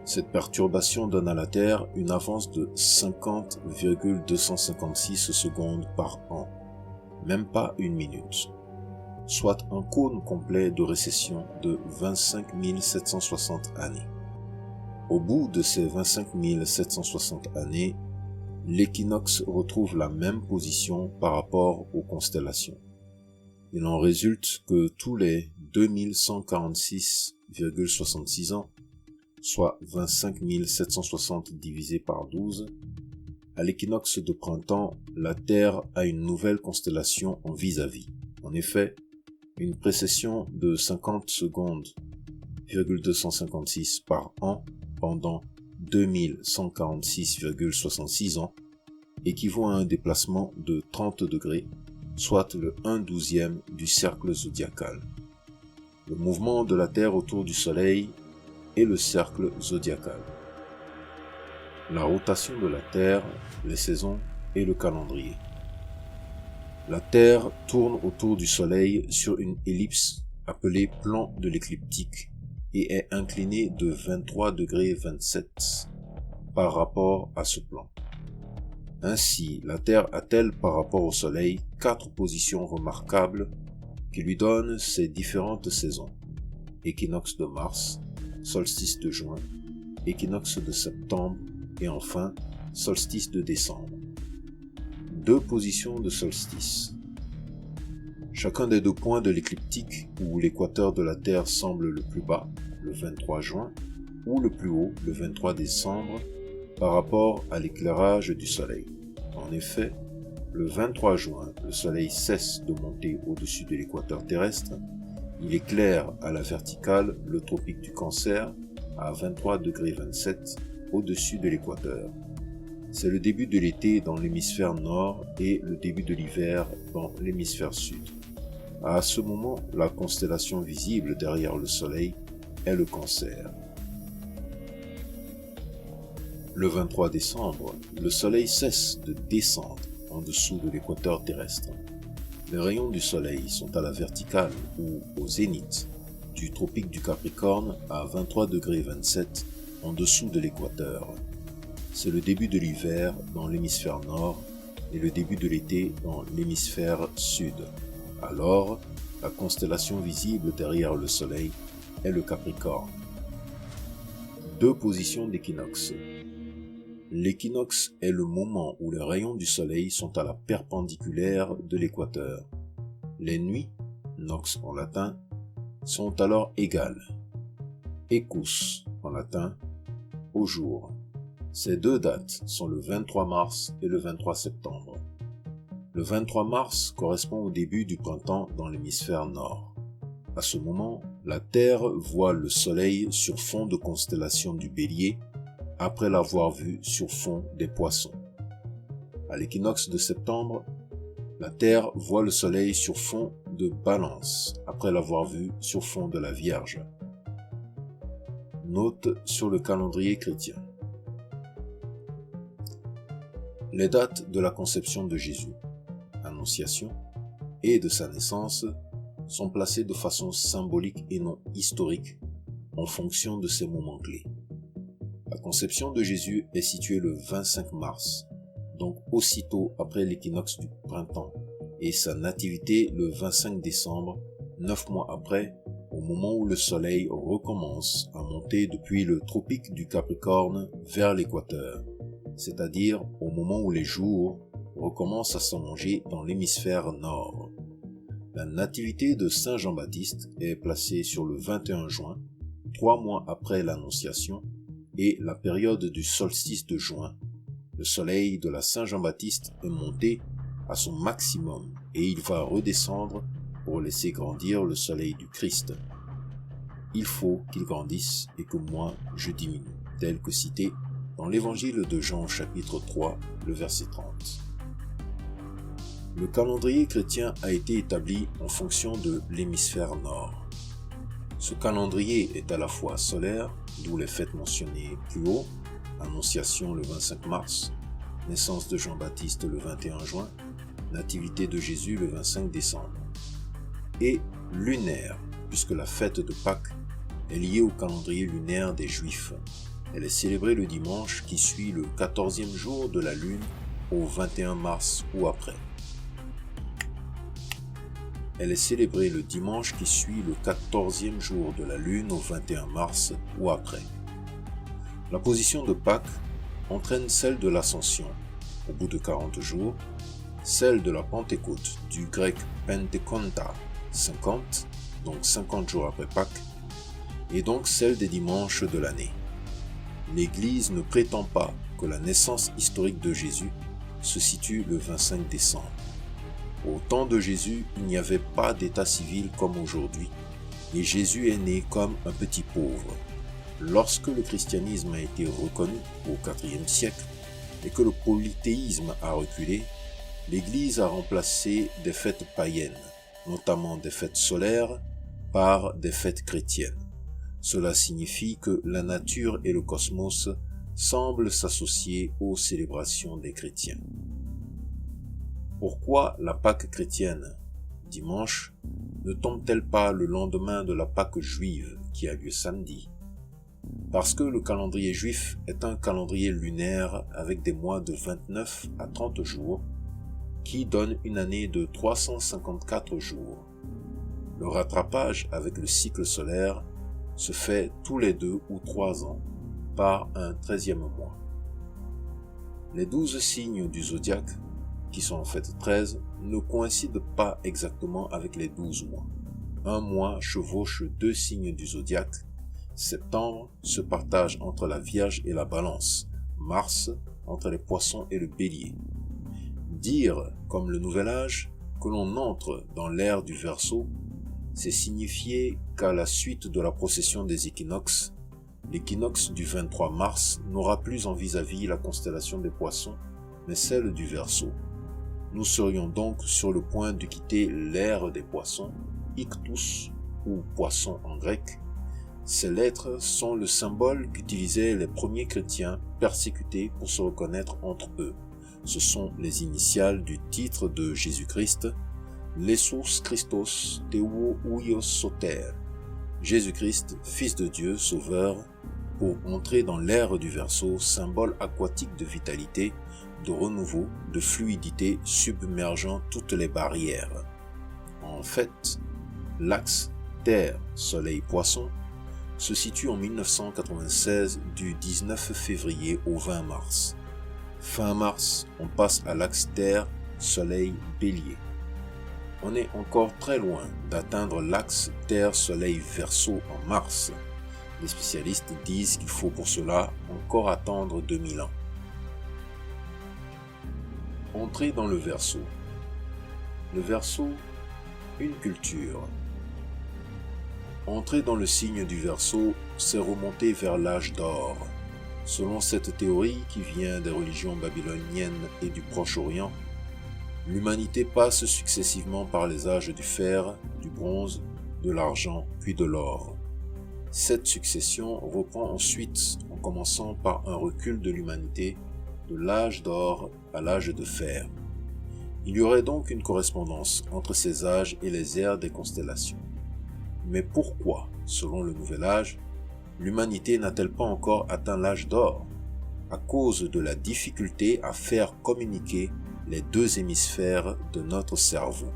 Cette perturbation donne à la Terre une avance de 50,256 secondes par an, même pas une minute, soit un cône complet de récession de 25 760 années. Au bout de ces 25 760 années, l'équinoxe retrouve la même position par rapport aux constellations. Il en résulte que tous les 2146,66 ans, soit 25 760 divisé par 12, à l'équinoxe de printemps, la Terre a une nouvelle constellation en vis-à-vis. En effet, une précession de 50 secondes,256 par an pendant 2146,66 ans équivaut à un déplacement de 30 degrés, soit le 1/12e du cercle zodiacal. Le mouvement de la Terre autour du Soleil est le cercle zodiacal. La rotation de la Terre, les saisons et le calendrier. La Terre tourne autour du Soleil sur une ellipse appelée plan de l'écliptique et est inclinée de 23,27 par rapport à ce plan. Ainsi, la Terre a-t-elle par rapport au Soleil 4 positions remarquables qui lui donnent ses différentes saisons. Équinoxe de mars, solstice de juin, équinoxe de septembre et enfin solstice de décembre. 2 positions de solstice. Chacun des 2 points de l'écliptique où l'équateur de la Terre semble le plus bas, le 23 juin, ou le plus haut, le 23 décembre, par rapport à l'éclairage du Soleil. En effet, le 23 juin, le Soleil cesse de monter au-dessus de l'équateur terrestre. Il éclaire à la verticale le tropique du Cancer à 23,27 au-dessus de l'équateur. C'est le début de l'été dans l'hémisphère nord et le début de l'hiver dans l'hémisphère sud. À ce moment, la constellation visible derrière le Soleil est le Cancer. Le 23 décembre, le Soleil cesse de descendre en dessous de l'équateur terrestre. Les rayons du Soleil sont à la verticale ou au zénith du tropique du Capricorne à 23,27 en dessous de l'équateur. C'est le début de l'hiver dans l'hémisphère nord et le début de l'été dans l'hémisphère sud. Alors, la constellation visible derrière le Soleil est le Capricorne. 2 positions d'équinoxe. L'équinoxe est le moment où les rayons du Soleil sont à la perpendiculaire de l'équateur. Les nuits, nox en latin, sont alors égales. Equus en latin, au jour. Ces 2 dates sont le 23 mars et le 23 septembre. Le 23 mars correspond au début du printemps dans l'hémisphère nord. À ce moment, la Terre voit le Soleil sur fond de constellation du Bélier après l'avoir vu sur fond des Poissons. À l'équinoxe de septembre, la Terre voit le Soleil sur fond de Balance après l'avoir vu sur fond de la Vierge. Note sur le calendrier chrétien. Les dates de la conception de Jésus, Annonciation, et de sa naissance sont placées de façon symbolique et non historique en fonction de ces moments clés. La conception de Jésus est située le 25 mars, donc aussitôt après l'équinoxe du printemps, et sa nativité le 25 décembre, 9 mois après, au moment où le Soleil recommence à monter depuis le tropique du Capricorne vers l'équateur, c'est-à-dire au moment où les jours recommencent à s'allonger dans l'hémisphère nord. La nativité de Saint Jean-Baptiste est placée sur le 21 juin, 3 mois après l'Annonciation, et la période du solstice de juin. Le soleil de la Saint Jean-Baptiste est monté à son maximum et il va redescendre pour laisser grandir le soleil du Christ. Il faut qu'il grandisse et que moi je diminue, tel que cité dans l'évangile de Jean chapitre 3, le verset 30. Le calendrier chrétien a été établi en fonction de l'hémisphère nord. Ce calendrier est à la fois solaire, d'où les fêtes mentionnées plus haut, Annonciation le 25 mars, naissance de Jean-Baptiste le 21 juin, nativité de Jésus le 25 décembre, et lunaire, puisque la fête de Pâques est liée au calendrier lunaire des Juifs. Elle est célébrée le dimanche qui suit le 14e jour de la lune au 21 mars ou après. Elle est célébrée le dimanche qui suit le 14e jour de la lune au 21 mars ou après. La position de Pâques entraîne celle de l'Ascension, au bout de 40 jours, celle de la Pentecôte, du grec Pentekonta, 50, donc 50 jours après Pâques, et donc celle des dimanches de l'année. L'Église ne prétend pas que la naissance historique de Jésus se situe le 25 décembre. Au temps de Jésus, il n'y avait pas d'état civil comme aujourd'hui, et Jésus est né comme un petit pauvre. Lorsque le christianisme a été reconnu au IVe siècle et que le polythéisme a reculé, l'Église a remplacé des fêtes païennes, notamment des fêtes solaires, par des fêtes chrétiennes. Cela signifie que la nature et le cosmos semblent s'associer aux célébrations des chrétiens. Pourquoi la Pâque chrétienne, dimanche, ne tombe-t-elle pas le lendemain de la Pâque juive qui a lieu samedi? Parce que le calendrier juif est un calendrier lunaire avec des mois de 29 à 30 jours qui donne une année de 354 jours. Le rattrapage avec le cycle solaire se fait tous les 2 ou 3 ans par un 13e mois. Les 12 signes du zodiaque, qui sont en fait 13, ne coïncident pas exactement avec les 12 mois. Un mois chevauche 2 signes du zodiaque. Septembre se partage entre la Vierge et la Balance, Mars entre les Poissons et le Bélier. Dire, comme le Nouvel Âge, que l'on entre dans l'ère du Verseau, c'est signifier qu'à la suite de la procession des équinoxes, l'équinoxe du 23 mars n'aura plus en vis-à-vis la constellation des Poissons, mais celle du Verseau. Nous serions donc sur le point de quitter l'ère des Poissons, Ictus ou Poisson en grec. Ces lettres sont le symbole qu'utilisaient les premiers chrétiens persécutés pour se reconnaître entre eux. Ce sont les initiales du titre de Jésus-Christ, Jesus Christos Theou Ouios Soter, Jésus-Christ, Fils de Dieu, Sauveur, pour entrer dans l'ère du Verseau, symbole aquatique de vitalité, de renouveau, de fluidité submergeant toutes les barrières. En fait, l'axe Terre, Soleil, Poisson se situe en 1996 du 19 février au 20 mars. Fin mars, on passe à l'axe Terre, Soleil, Bélier. On est encore très loin d'atteindre l'axe Terre-Soleil Verseau en mars. Les spécialistes disent qu'il faut pour cela encore attendre 2000 ans. Entrer dans le Verseau. Le Verseau, une culture. Entrer dans le signe du Verseau, c'est remonter vers l'âge d'or. Selon cette théorie qui vient des religions babyloniennes et du Proche-Orient, l'humanité passe successivement par les âges du fer, du bronze, de l'argent puis de l'or. Cette succession reprend ensuite en commençant par un recul de l'humanité de l'âge d'or à l'âge de fer. Il y aurait donc une correspondance entre ces âges et les ères des constellations. Mais pourquoi, selon le Nouvel Âge, l'humanité n'a-t-elle pas encore atteint l'âge d'or? À cause de la difficulté à faire communiquer les 2 hémisphères de notre cerveau.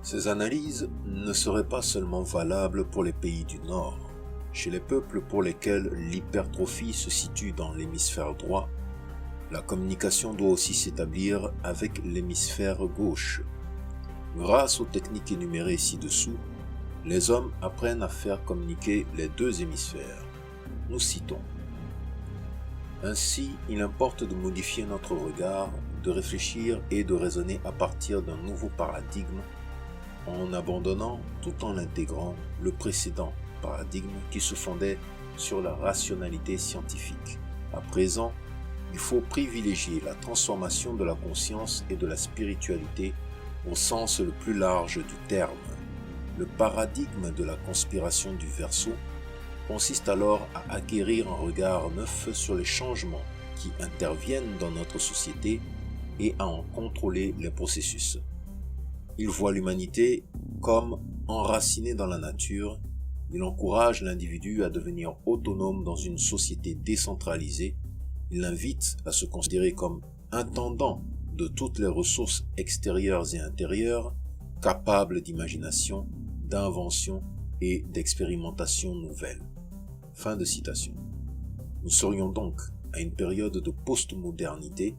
Ces analyses ne seraient pas seulement valables pour les pays du Nord. Chez les peuples pour lesquels l'hypertrophie se situe dans l'hémisphère droit, la communication doit aussi s'établir avec l'hémisphère gauche. Grâce aux techniques énumérées ci-dessous, les hommes apprennent à faire communiquer les 2 hémisphères. Nous citons. Ainsi, il importe de modifier notre regard, de réfléchir et de raisonner à partir d'un nouveau paradigme, en abandonnant, tout en l'intégrant, le précédent paradigme qui se fondait sur la rationalité scientifique. À présent, il faut privilégier la transformation de la conscience et de la spiritualité au sens le plus large du terme. Le paradigme de la conspiration du Verseau consiste alors à acquérir un regard neuf sur les changements qui interviennent dans notre société et à en contrôler les processus. Il voit l'humanité comme enracinée dans la nature Il encourage l'individu à devenir autonome dans une société décentralisée. Il l'invite à se considérer comme intendant de toutes les ressources extérieures et intérieures, capable d'imagination, d'invention et d'expérimentation nouvelle. Fin de citation. Nous serions donc à une période de postmodernité,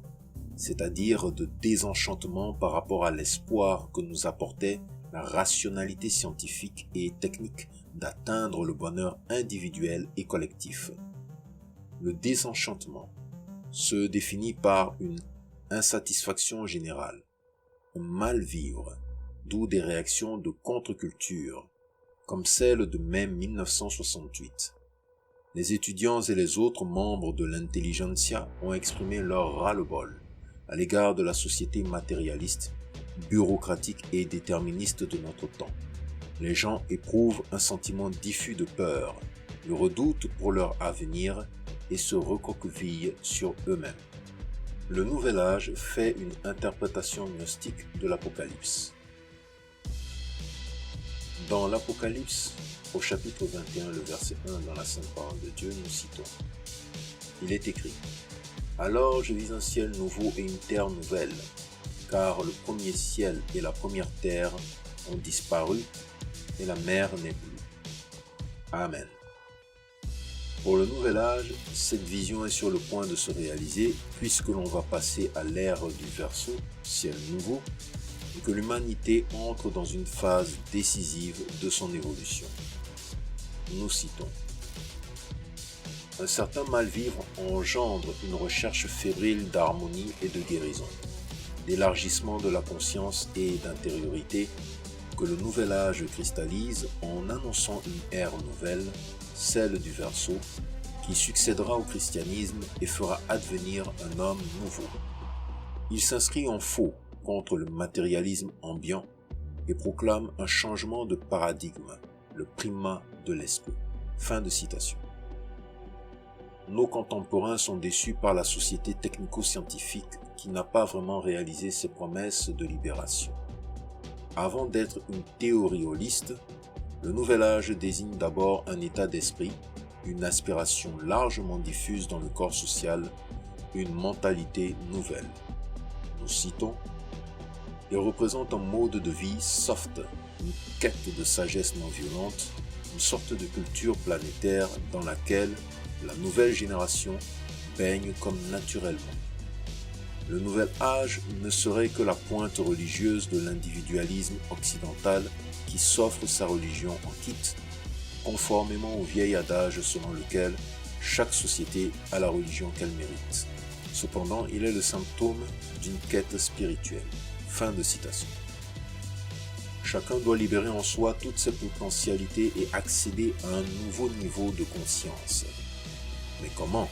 c'est-à-dire de désenchantement par rapport à l'espoir que nous apportait la rationalité scientifique et technique d'atteindre le bonheur individuel et collectif. Le désenchantement se définit par une insatisfaction générale, un mal-vivre, d'où des réactions de contre-culture, comme celle de mai 1968. Les étudiants et les autres membres de l'intelligentsia ont exprimé leur ras-le-bol à l'égard de la société matérialiste, bureaucratique et déterministe de notre temps. Les gens éprouvent un sentiment diffus de peur, le redoutent pour leur avenir et se recroquevillent sur eux-mêmes. Le Nouvel Âge fait une interprétation gnostique de l'Apocalypse. Dans l'Apocalypse, au chapitre 21, le verset 1 dans la Sainte Parole de Dieu, nous citons. Il est écrit : « Alors je vis un ciel nouveau et une terre nouvelle, car le premier ciel et la première terre ont disparu, et la mer n'est plus. Amen. » Pour le Nouvel Âge, cette vision est sur le point de se réaliser, puisque l'on va passer à l'ère du Verseau, ciel nouveau, et que l'humanité entre dans une phase décisive de son évolution. Nous citons. Un certain mal-vivre engendre une recherche fébrile d'harmonie et de guérison, d'élargissement de la conscience et d'intériorité que le Nouvel Âge cristallise en annonçant une ère nouvelle, celle du Verseau, qui succédera au christianisme et fera advenir un homme nouveau. Il s'inscrit en faux contre le matérialisme ambiant et proclame un changement de paradigme, le primat de l'esprit. Fin de citation. Nos contemporains sont déçus par la société technico-scientifique qui n'a pas vraiment réalisé ses promesses de libération. Avant d'être une théorie holiste, le Nouvel Âge désigne d'abord un état d'esprit, une aspiration largement diffuse dans le corps social, une mentalité nouvelle. Nous citons. Il représente un mode de vie soft, une quête de sagesse non violente, une sorte de culture planétaire dans laquelle la nouvelle génération baigne comme naturellement. Le Nouvel Âge ne serait que la pointe religieuse de l'individualisme occidental qui s'offre sa religion en kit, conformément au vieil adage selon lequel chaque société a la religion qu'elle mérite. Cependant, il est le symptôme d'une quête spirituelle. Fin de citation. Chacun doit libérer en soi toutes ses potentialités et accéder à un nouveau niveau de conscience. Mais comment ?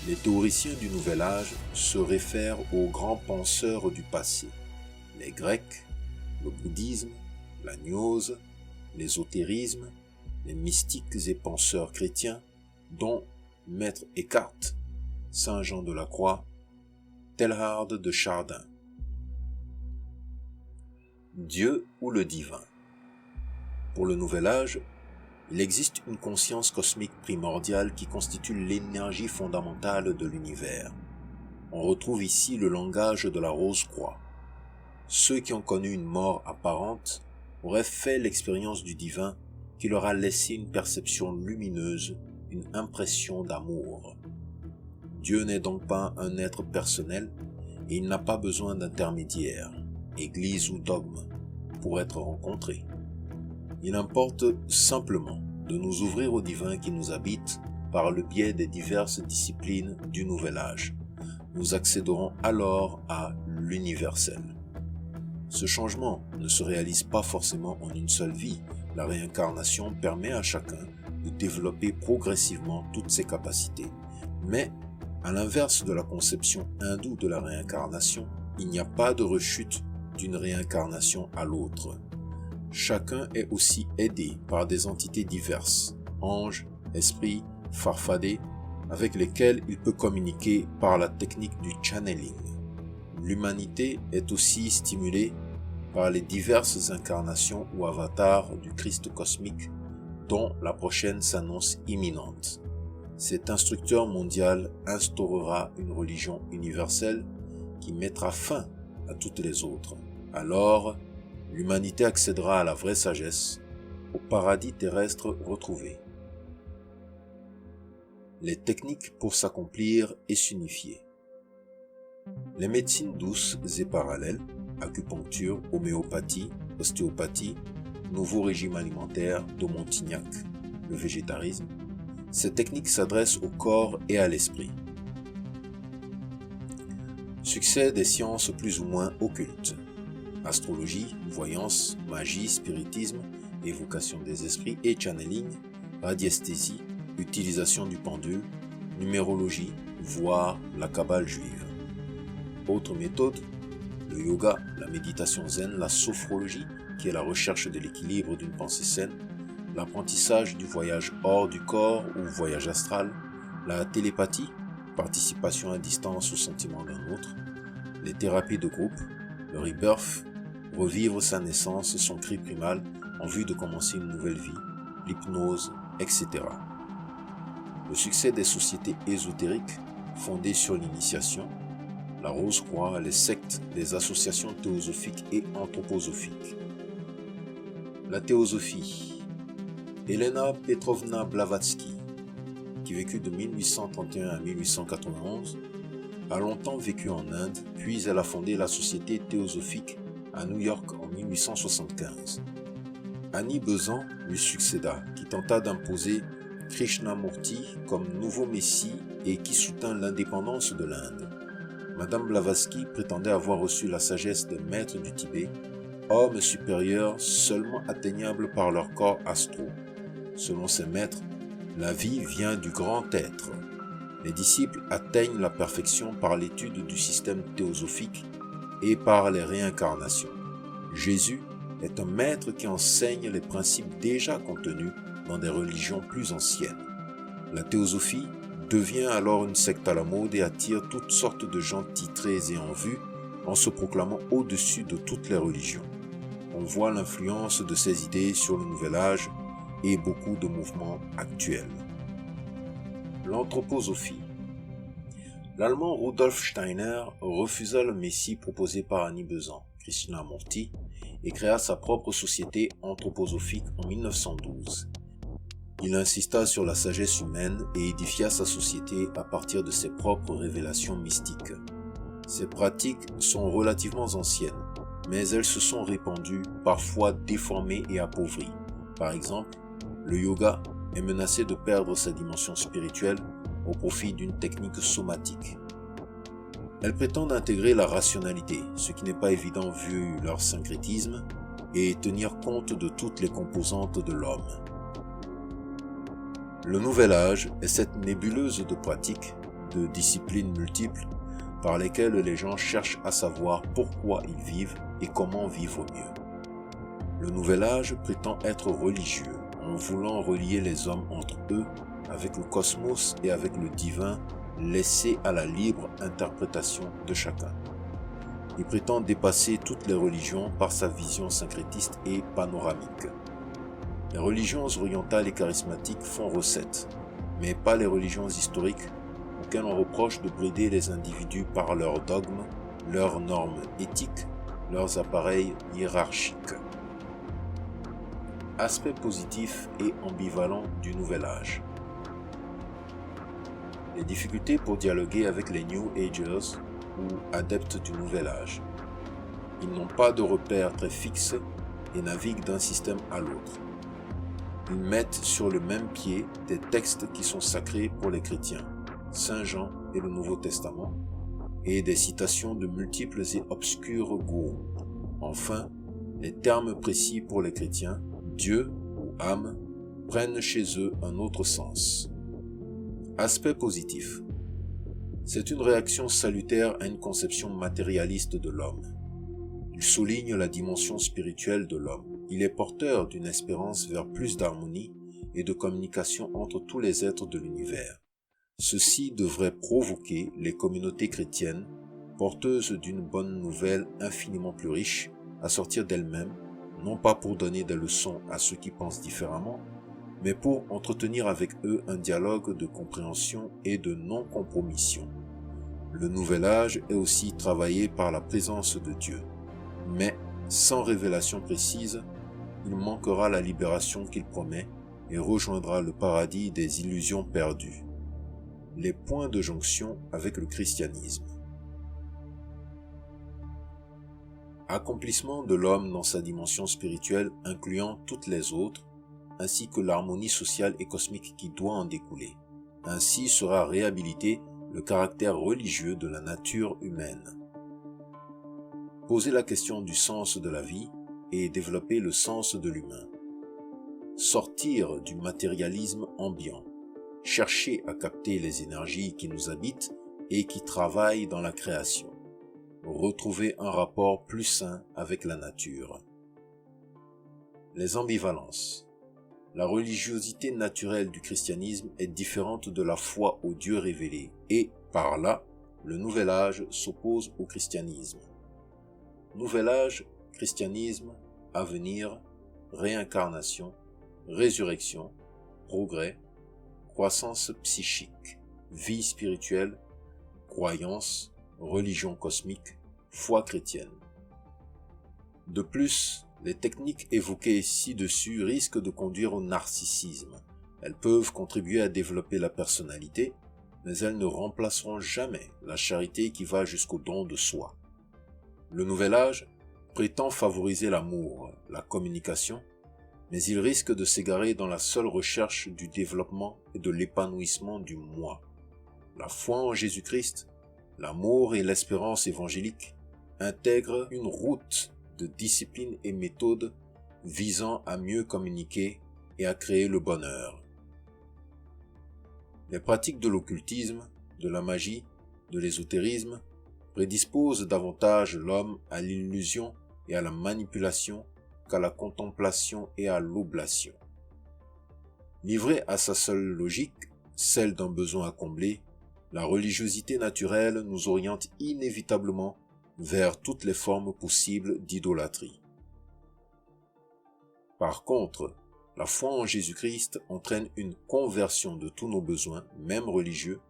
Les théoriciens du Nouvel Âge se réfèrent aux grands penseurs du passé, les Grecs, le bouddhisme, la gnose, l'ésotérisme, les mystiques et penseurs chrétiens, dont Maître Eckhart, Saint Jean de la Croix, Teilhard de Chardin. Dieu ou le divin. Pour le Nouvel Âge, il existe une conscience cosmique primordiale qui constitue l'énergie fondamentale de l'univers. On retrouve ici le langage de la rose-croix. Ceux qui ont connu une mort apparente auraient fait l'expérience du divin qui leur a laissé une perception lumineuse, une impression d'amour. Dieu n'est donc pas un être personnel et il n'a pas besoin d'intermédiaire, église ou dogme, pour être rencontré. Il importe simplement de nous ouvrir au divin qui nous habite par le biais des diverses disciplines du Nouvel Âge. Nous accéderons alors à l'universel. Ce changement ne se réalise pas forcément en une seule vie. La réincarnation permet à chacun de développer progressivement toutes ses capacités. Mais, à l'inverse de la conception hindoue de la réincarnation, il n'y a pas de rechute d'une réincarnation à l'autre. Chacun est aussi aidé par des entités diverses, anges, esprits, farfadets, avec lesquels il peut communiquer par la technique du channeling. L'humanité est aussi stimulée par les diverses incarnations ou avatars du Christ cosmique dont la prochaine s'annonce imminente. Cet instructeur mondial instaurera une religion universelle qui mettra fin à toutes les autres. Alors, l'humanité accédera à la vraie sagesse, au paradis terrestre retrouvé. Les techniques pour s'accomplir et s'unifier. Les médecines douces et parallèles, acupuncture, homéopathie, ostéopathie, nouveau régime alimentaire de Montignac, le végétarisme, ces techniques s'adressent au corps et à l'esprit. Succès des sciences plus ou moins occultes. Astrologie, voyance, magie, spiritisme, évocation des esprits et channeling, radiesthésie, utilisation du pendule, numérologie, voire la kabbale juive. Autres méthodes, le yoga, la méditation zen, la sophrologie, qui est la recherche de l'équilibre d'une pensée saine, l'apprentissage du voyage hors du corps ou voyage astral, la télépathie, participation à distance au sentiment d'un autre, les thérapies de groupe, le rebirth, revivre sa naissance, son cri primal en vue de commencer une nouvelle vie, l'hypnose, etc. Le succès des sociétés ésotériques fondées sur l'initiation, la Rose-Croix, les sectes, les associations théosophiques et anthroposophiques. La théosophie. Elena Petrovna Blavatsky, qui vécut de 1831 à 1891, a longtemps vécu en Inde, puis elle a fondé la Société théosophique à New York en 1875. Annie Besant lui succéda, qui tenta d'imposer Krishnamurti comme nouveau messie et qui soutint l'indépendance de l'Inde. Madame Blavatsky prétendait avoir reçu la sagesse des maîtres du Tibet, hommes supérieurs seulement atteignables par leur corps astro. Selon ses maîtres, la vie vient du grand être. Les disciples atteignent la perfection par l'étude du système théosophique et par les réincarnations. Jésus est un maître qui enseigne les principes déjà contenus dans des religions plus anciennes. La théosophie devient alors une secte à la mode et attire toutes sortes de gens titrés et en vue en se proclamant au-dessus de toutes les religions. On voit l'influence de ces idées sur le Nouvel Âge et beaucoup de mouvements actuels. L'anthroposophie. L'Allemand Rudolf Steiner refusa le Messie proposé par Annie Besant, Krishnamurti, et créa sa propre société anthroposophique en 1912. Il insista sur la sagesse humaine et édifia sa société à partir de ses propres révélations mystiques. Ces pratiques sont relativement anciennes, mais elles se sont répandues, parfois déformées et appauvries. Par exemple, le yoga est menacé de perdre sa dimension spirituelle au profit d'une technique somatique. Elles prétendent intégrer la rationalité, ce qui n'est pas évident vu leur syncrétisme, et tenir compte de toutes les composantes de l'homme. Le Nouvel Âge est cette nébuleuse de pratiques, de disciplines multiples, par lesquelles les gens cherchent à savoir pourquoi ils vivent et comment vivre mieux. Le Nouvel Âge prétend être religieux, en voulant relier les hommes entre eux, avec le cosmos et avec le divin, laissé à la libre interprétation de chacun. Il prétend dépasser toutes les religions par sa vision syncrétiste et panoramique. Les religions orientales et charismatiques font recette, mais pas les religions historiques auxquelles on reproche de brider les individus par leurs dogmes, leurs normes éthiques, leurs appareils hiérarchiques. Aspect positif et ambivalent du Nouvel Âge. Les difficultés pour dialoguer avec les New Agers ou adeptes du Nouvel Âge. Ils n'ont pas de repères très fixes et naviguent d'un système à l'autre. Ils mettent sur le même pied des textes qui sont sacrés pour les chrétiens, Saint Jean et le Nouveau Testament, et des citations de multiples et obscurs gourous. Enfin, les termes précis pour les chrétiens, Dieu ou âme, prennent chez eux un autre sens. Aspect positif. C'est une réaction salutaire à une conception matérialiste de l'homme. Il souligne la dimension spirituelle de l'homme. Il est porteur d'une espérance vers plus d'harmonie et de communication entre tous les êtres de l'univers. Ceci devrait provoquer les communautés chrétiennes, porteuses d'une bonne nouvelle infiniment plus riche, à sortir d'elles-mêmes, non pas pour donner des leçons à ceux qui pensent différemment, mais pour entretenir avec eux un dialogue de compréhension et de non-compromission. Le nouvel âge est aussi travaillé par la présence de Dieu, mais sans révélation précise, il manquera la libération qu'il promet et rejoindra le paradis des illusions perdues. Les points de jonction avec le christianisme. Accomplissement de l'homme dans sa dimension spirituelle incluant toutes les autres, ainsi que l'harmonie sociale et cosmique qui doit en découler. Ainsi sera réhabilité le caractère religieux de la nature humaine. Poser la question du sens de la vie et développer le sens de l'humain. Sortir du matérialisme ambiant. Chercher à capter les énergies qui nous habitent et qui travaillent dans la création. Retrouver un rapport plus sain avec la nature. Les ambivalences. La religiosité naturelle du christianisme est différente de la foi au Dieu révélé et, par là, le nouvel âge s'oppose au christianisme. Nouvel âge, christianisme, avenir, réincarnation, résurrection, progrès, croissance psychique, vie spirituelle, croyance, religion cosmique, foi chrétienne. De plus, les techniques évoquées ci-dessus risquent de conduire au narcissisme. Elles peuvent contribuer à développer la personnalité, mais elles ne remplaceront jamais la charité qui va jusqu'au don de soi. Le nouvel âge prétend favoriser l'amour, la communication, mais il risque de s'égarer dans la seule recherche du développement et de l'épanouissement du moi. La foi en Jésus-Christ, l'amour et l'espérance évangélique intègrent une route de discipline et méthode visant à mieux communiquer et à créer le bonheur. Les pratiques de l'occultisme, de la magie, de l'ésotérisme prédisposent davantage l'homme à l'illusion et à la manipulation qu'à la contemplation et à l'oblation. Livré à sa seule logique, celle d'un besoin à combler, la religiosité naturelle nous oriente inévitablement vers toutes les formes possibles d'idolâtrie. Par contre, la foi en Jésus-Christ entraîne une conversion de tous nos besoins, même religieux,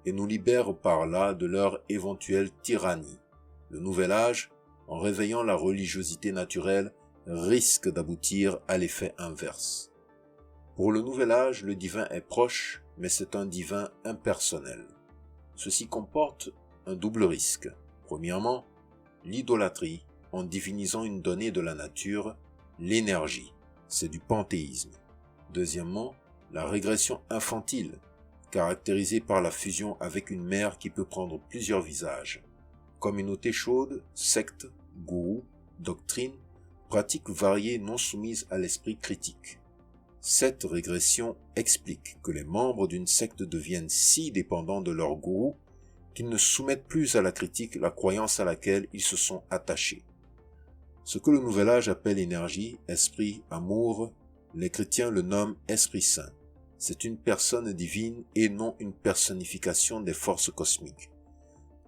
et nous libère par là de leur éventuelle tyrannie. Le nouvel âge, en réveillant la religiosité naturelle, risque d'aboutir à l'effet inverse. Pour le nouvel âge, le divin est proche, mais c'est un divin impersonnel. Ceci comporte un double risque. Premièrement, l'idolâtrie, en divinisant une donnée de la nature, l'énergie, c'est du panthéisme. Deuxièmement, la régression infantile, caractérisée par la fusion avec une mère qui peut prendre plusieurs visages. Communauté chaude, secte, gourou, doctrine, pratiques variées non soumises à l'esprit critique. Cette régression explique que les membres d'une secte deviennent si dépendants de leur gourou qu'ils ne soumettent plus à la critique la croyance à laquelle ils se sont attachés. Ce que le Nouvel Âge appelle énergie, esprit, amour, les chrétiens le nomment Esprit Saint. C'est une personne divine et non une personnification des forces cosmiques.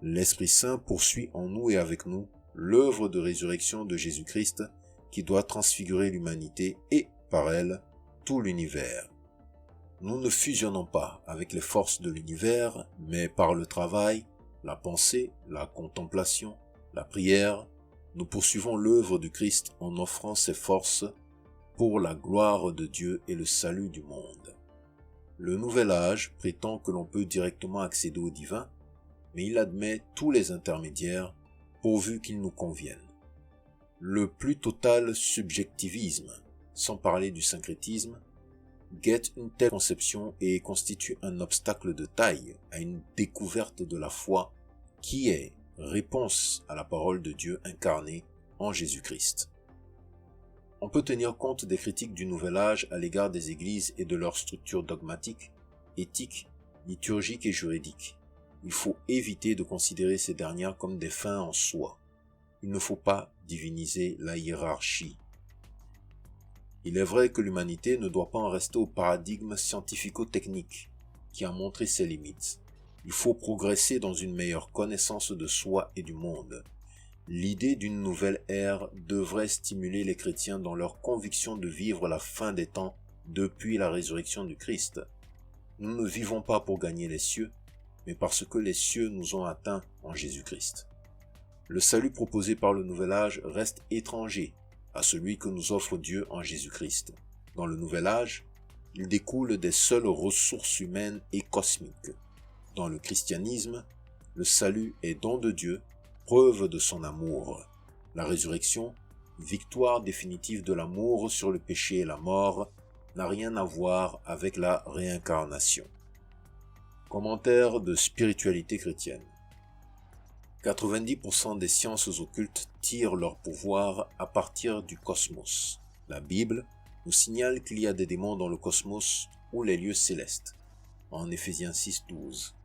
L'Esprit Saint poursuit en nous et avec nous l'œuvre de résurrection de Jésus-Christ qui doit transfigurer l'humanité et, par elle, tout l'univers. Nous ne fusionnons pas avec les forces de l'univers, mais par le travail, la pensée, la contemplation, la prière, nous poursuivons l'œuvre du Christ en offrant ses forces pour la gloire de Dieu et le salut du monde. Le Nouvel Âge prétend que l'on peut directement accéder au divin, mais il admet tous les intermédiaires pourvu qu'ils nous conviennent. Le plus total subjectivisme, sans parler du syncrétisme, guette une telle conception et constitue un obstacle de taille à une découverte de la foi qui est réponse à la parole de Dieu incarnée en Jésus-Christ. On peut tenir compte des critiques du Nouvel Âge à l'égard des églises et de leur structure dogmatique, éthique, liturgique et juridique. Il faut éviter de considérer ces dernières comme des fins en soi. Il ne faut pas diviniser la hiérarchie. Il est vrai que l'humanité ne doit pas en rester au paradigme scientifico-technique qui a montré ses limites. Il faut progresser dans une meilleure connaissance de soi et du monde. L'idée d'une nouvelle ère devrait stimuler les chrétiens dans leur conviction de vivre la fin des temps depuis la résurrection du Christ. Nous ne vivons pas pour gagner les cieux, mais parce que les cieux nous ont atteints en Jésus-Christ. Le salut proposé par le Nouvel Âge reste étranger à celui que nous offre Dieu en Jésus-Christ. Dans le Nouvel Âge, il découle des seules ressources humaines et cosmiques. Dans le christianisme, le salut est don de Dieu, preuve de son amour. La résurrection, victoire définitive de l'amour sur le péché et la mort, n'a rien à voir avec la réincarnation. Commentaire de spiritualité chrétienne. 90% des sciences occultes tirent leur pouvoir à partir du cosmos. La Bible nous signale qu'il y a des démons dans le cosmos ou les lieux célestes, en Éphésiens 6:12,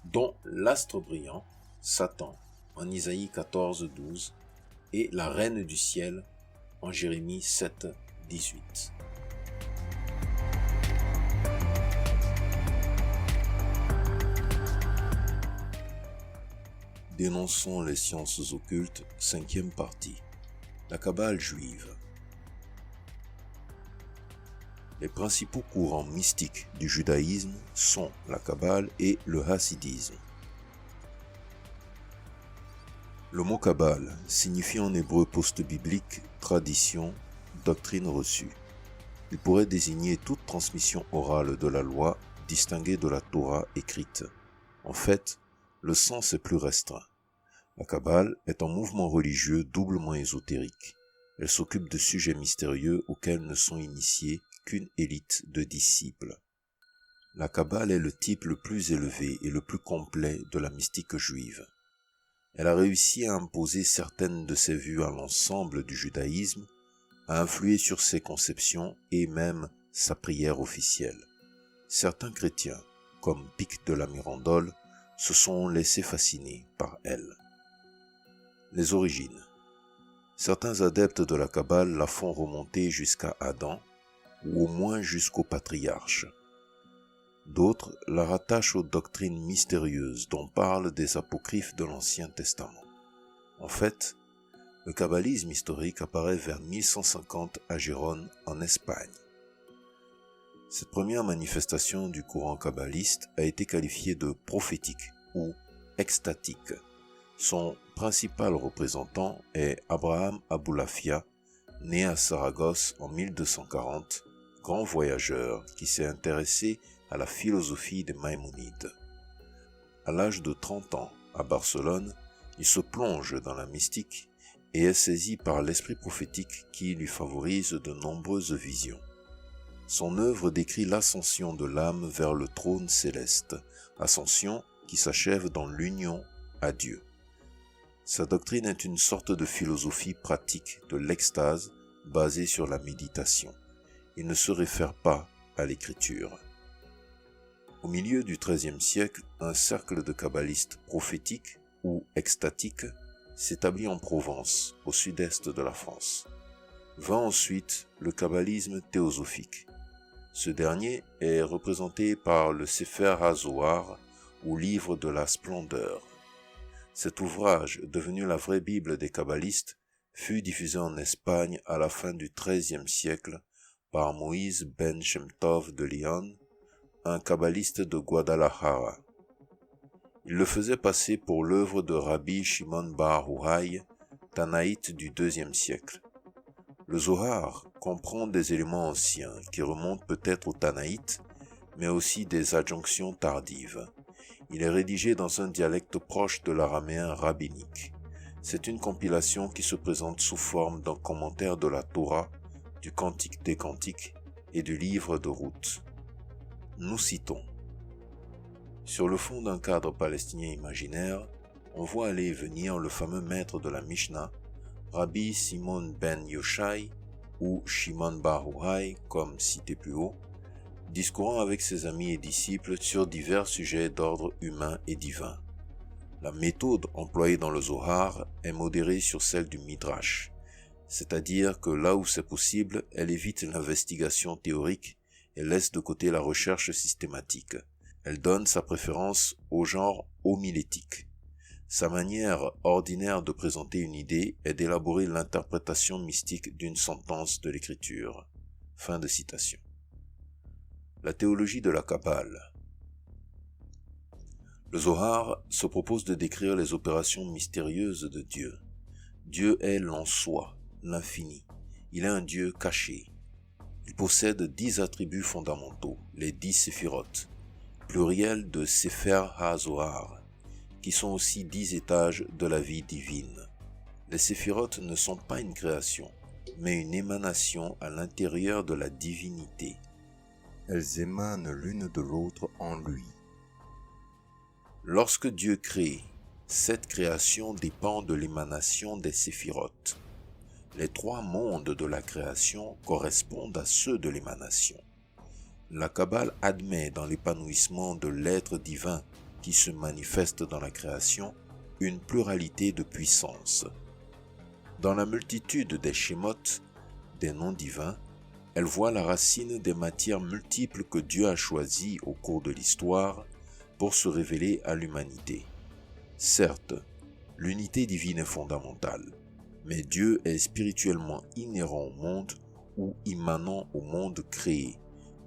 dont l'astre brillant, Satan, en Isaïe 14:12, et la reine du ciel, en Jérémie 7:18. Dénonçons les sciences occultes, 5e partie. La Kabbale juive. Les principaux courants mystiques du judaïsme sont la Kabbale et le hassidisme. Le mot Kabbale signifie en hébreu post-biblique tradition, doctrine reçue. Il pourrait désigner toute transmission orale de la loi distinguée de la Torah écrite. En fait, le sens est plus restreint. La Kabbale est un mouvement religieux doublement ésotérique. Elle s'occupe de sujets mystérieux auxquels ne sont initiés qu'une élite de disciples. La Kabbale est le type le plus élevé et le plus complet de la mystique juive. Elle a réussi à imposer certaines de ses vues à l'ensemble du judaïsme, à influer sur ses conceptions et même sa prière officielle. Certains chrétiens, comme Pic de la Mirandole, se sont laissés fasciner par elle. Les origines. Certains adeptes de la Kabbale la font remonter jusqu'à Adam, ou au moins jusqu'aux patriarches. D'autres la rattachent aux doctrines mystérieuses dont parlent des apocryphes de l'Ancien Testament. En fait, le kabbalisme historique apparaît vers 1150 à Gérone, en Espagne. Cette première manifestation du courant kabbaliste a été qualifiée de prophétique ou extatique. Son principal représentant est Abraham Aboulafia, né à Saragosse en 1240, grand voyageur qui s'est intéressé à la philosophie des Maïmonides. À l'âge de 30 ans, à Barcelone, il se plonge dans la mystique et est saisi par l'esprit prophétique qui lui favorise de nombreuses visions. Son œuvre décrit l'ascension de l'âme vers le trône céleste, ascension qui s'achève dans l'union à Dieu. Sa doctrine est une sorte de philosophie pratique de l'extase basée sur la méditation. Il ne se réfère pas à l'écriture. Au milieu du XIIIe siècle, un cercle de kabbalistes prophétiques ou extatiques s'établit en Provence, au sud-est de la France. Vint ensuite le kabbalisme théosophique. Ce dernier est représenté par le Sefer HaZohar, ou livre de la splendeur. Cet ouvrage, devenu la vraie Bible des kabbalistes, fut diffusé en Espagne à la fin du XIIIe siècle par Moïse ben Shem Tov de Lyon, un kabbaliste de Guadalajara. Il le faisait passer pour l'œuvre de Rabbi Shimon bar Yochai, tanaïte du IIe siècle. Le Zohar comprend des éléments anciens qui remontent peut-être aux Tanaïtes, mais aussi des adjonctions tardives. Il est rédigé dans un dialecte proche de l'araméen rabbinique. C'est une compilation qui se présente sous forme d'un commentaire de la Torah, du Cantique des Cantiques et du livre de Ruth. Nous citons. Sur le fond d'un cadre palestinien imaginaire, on voit aller et venir le fameux maître de la Mishnah, Rabbi Simon ben Yochai, ou Shimon bar Yochai, comme cité plus haut, discourant avec ses amis et disciples sur divers sujets d'ordre humain et divin. La méthode employée dans le Zohar est modérée sur celle du Midrash, c'est-à-dire que là où c'est possible, elle évite l'investigation théorique et laisse de côté la recherche systématique. Elle donne sa préférence au genre homilétique. Sa manière ordinaire de présenter une idée est d'élaborer l'interprétation mystique d'une sentence de l'écriture. Fin de citation. La théologie de la Kabbale. Le Zohar se propose de décrire les opérations mystérieuses de Dieu. Dieu est l'en soi, l'infini. Il est un Dieu caché. Il possède 10 attributs fondamentaux, les 10 séphirotes, pluriel de Sefer HaZohar, qui sont aussi 10 étages de la vie divine. Les séphirotes ne sont pas une création, mais une émanation à l'intérieur de la divinité. Elles émanent l'une de l'autre en lui. Lorsque Dieu crée, cette création dépend de l'émanation des séphirotes. Les 3 mondes de la création correspondent à ceux de l'émanation. La Kabbale admet dans l'épanouissement de l'être divin qui se manifeste dans la création une pluralité de puissances. Dans la multitude des Shemot, des noms divins, elle voit la racine des matières multiples que Dieu a choisies au cours de l'histoire pour se révéler à l'humanité. Certes, l'unité divine est fondamentale, mais Dieu est spirituellement inhérent au monde ou immanent au monde créé.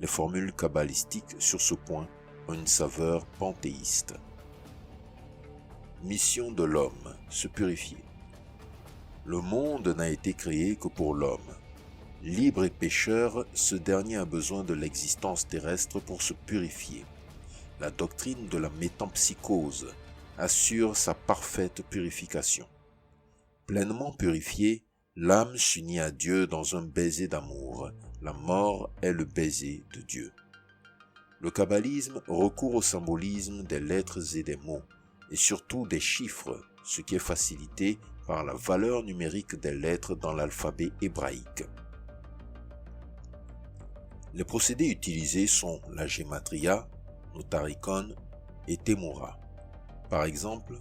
Les formules kabbalistiques sur ce point ont une saveur panthéiste. Mission de l'homme, se purifier. Le monde n'a été créé que pour l'homme. Libre et pécheur, ce dernier a besoin de l'existence terrestre pour se purifier. La doctrine de la métempsychose assure sa parfaite purification. Pleinement purifiée, l'âme s'unit à Dieu dans un baiser d'amour. La mort est le baiser de Dieu. Le kabbalisme recourt au symbolisme des lettres et des mots, et surtout des chiffres, ce qui est facilité par la valeur numérique des lettres dans l'alphabet hébraïque. Les procédés utilisés sont la gématria, notaricon et temura. Par exemple,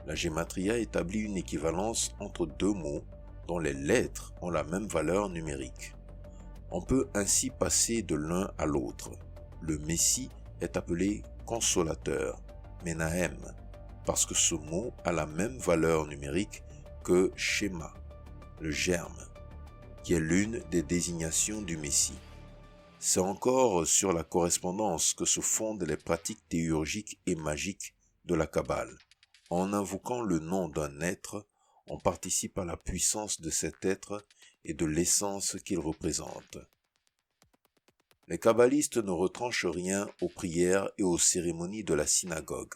la gématria établit une équivalence entre 2 mots dont les lettres ont la même valeur numérique. On peut ainsi passer de l'un à l'autre. Le Messie est appelé consolateur, Menahem, parce que ce mot a la même valeur numérique que Shema, le germe, qui est l'une des désignations du Messie. C'est encore sur la correspondance que se fondent les pratiques théurgiques et magiques de la Kabbale. En invoquant le nom d'un être, on participe à la puissance de cet être et de l'essence qu'il représente. Les kabbalistes ne retranchent rien aux prières et aux cérémonies de la synagogue.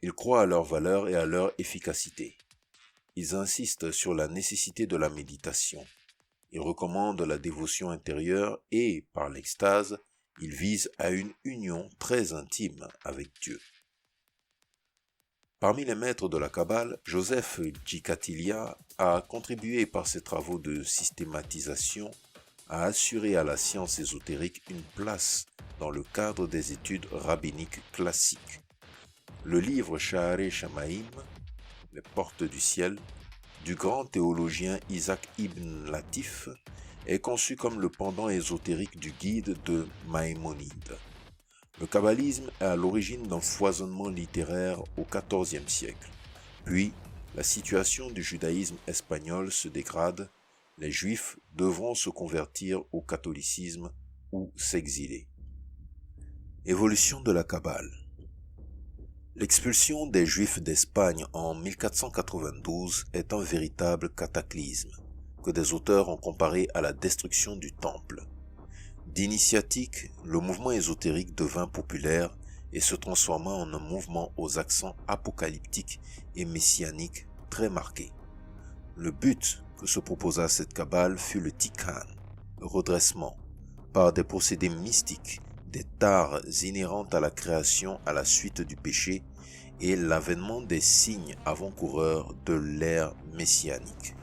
Ils croient à leur valeur et à leur efficacité. Ils insistent sur la nécessité de la méditation. Ils recommandent la dévotion intérieure et, par l'extase, ils visent à une union très intime avec Dieu. Parmi les maîtres de la Kabbale, Joseph Gikatilia a contribué par ses travaux de systématisation à assurer à la science ésotérique une place dans le cadre des études rabbiniques classiques. Le livre Sha'arei Shamaim, les portes du ciel, du grand théologien Isaac ibn Latif, est conçu comme le pendant ésotérique du guide de Maïmonide. Le kabbalisme est à l'origine d'un foisonnement littéraire au XIVe siècle. Puis, la situation du judaïsme espagnol se dégrade, les juifs devront se convertir au catholicisme ou s'exiler. Évolution de la Kabbale. L'expulsion des Juifs d'Espagne en 1492 est un véritable cataclysme, que des auteurs ont comparé à la destruction du Temple. D'initiatique, le mouvement ésotérique devint populaire et se transforma en un mouvement aux accents apocalyptiques et messianiques très marqués. Le but que se proposa cette Kabbale fut le Tikkun, le redressement, par des procédés mystiques, des tares inhérentes à la création à la suite du péché et l'avènement des signes avant-coureurs de l'ère messianique.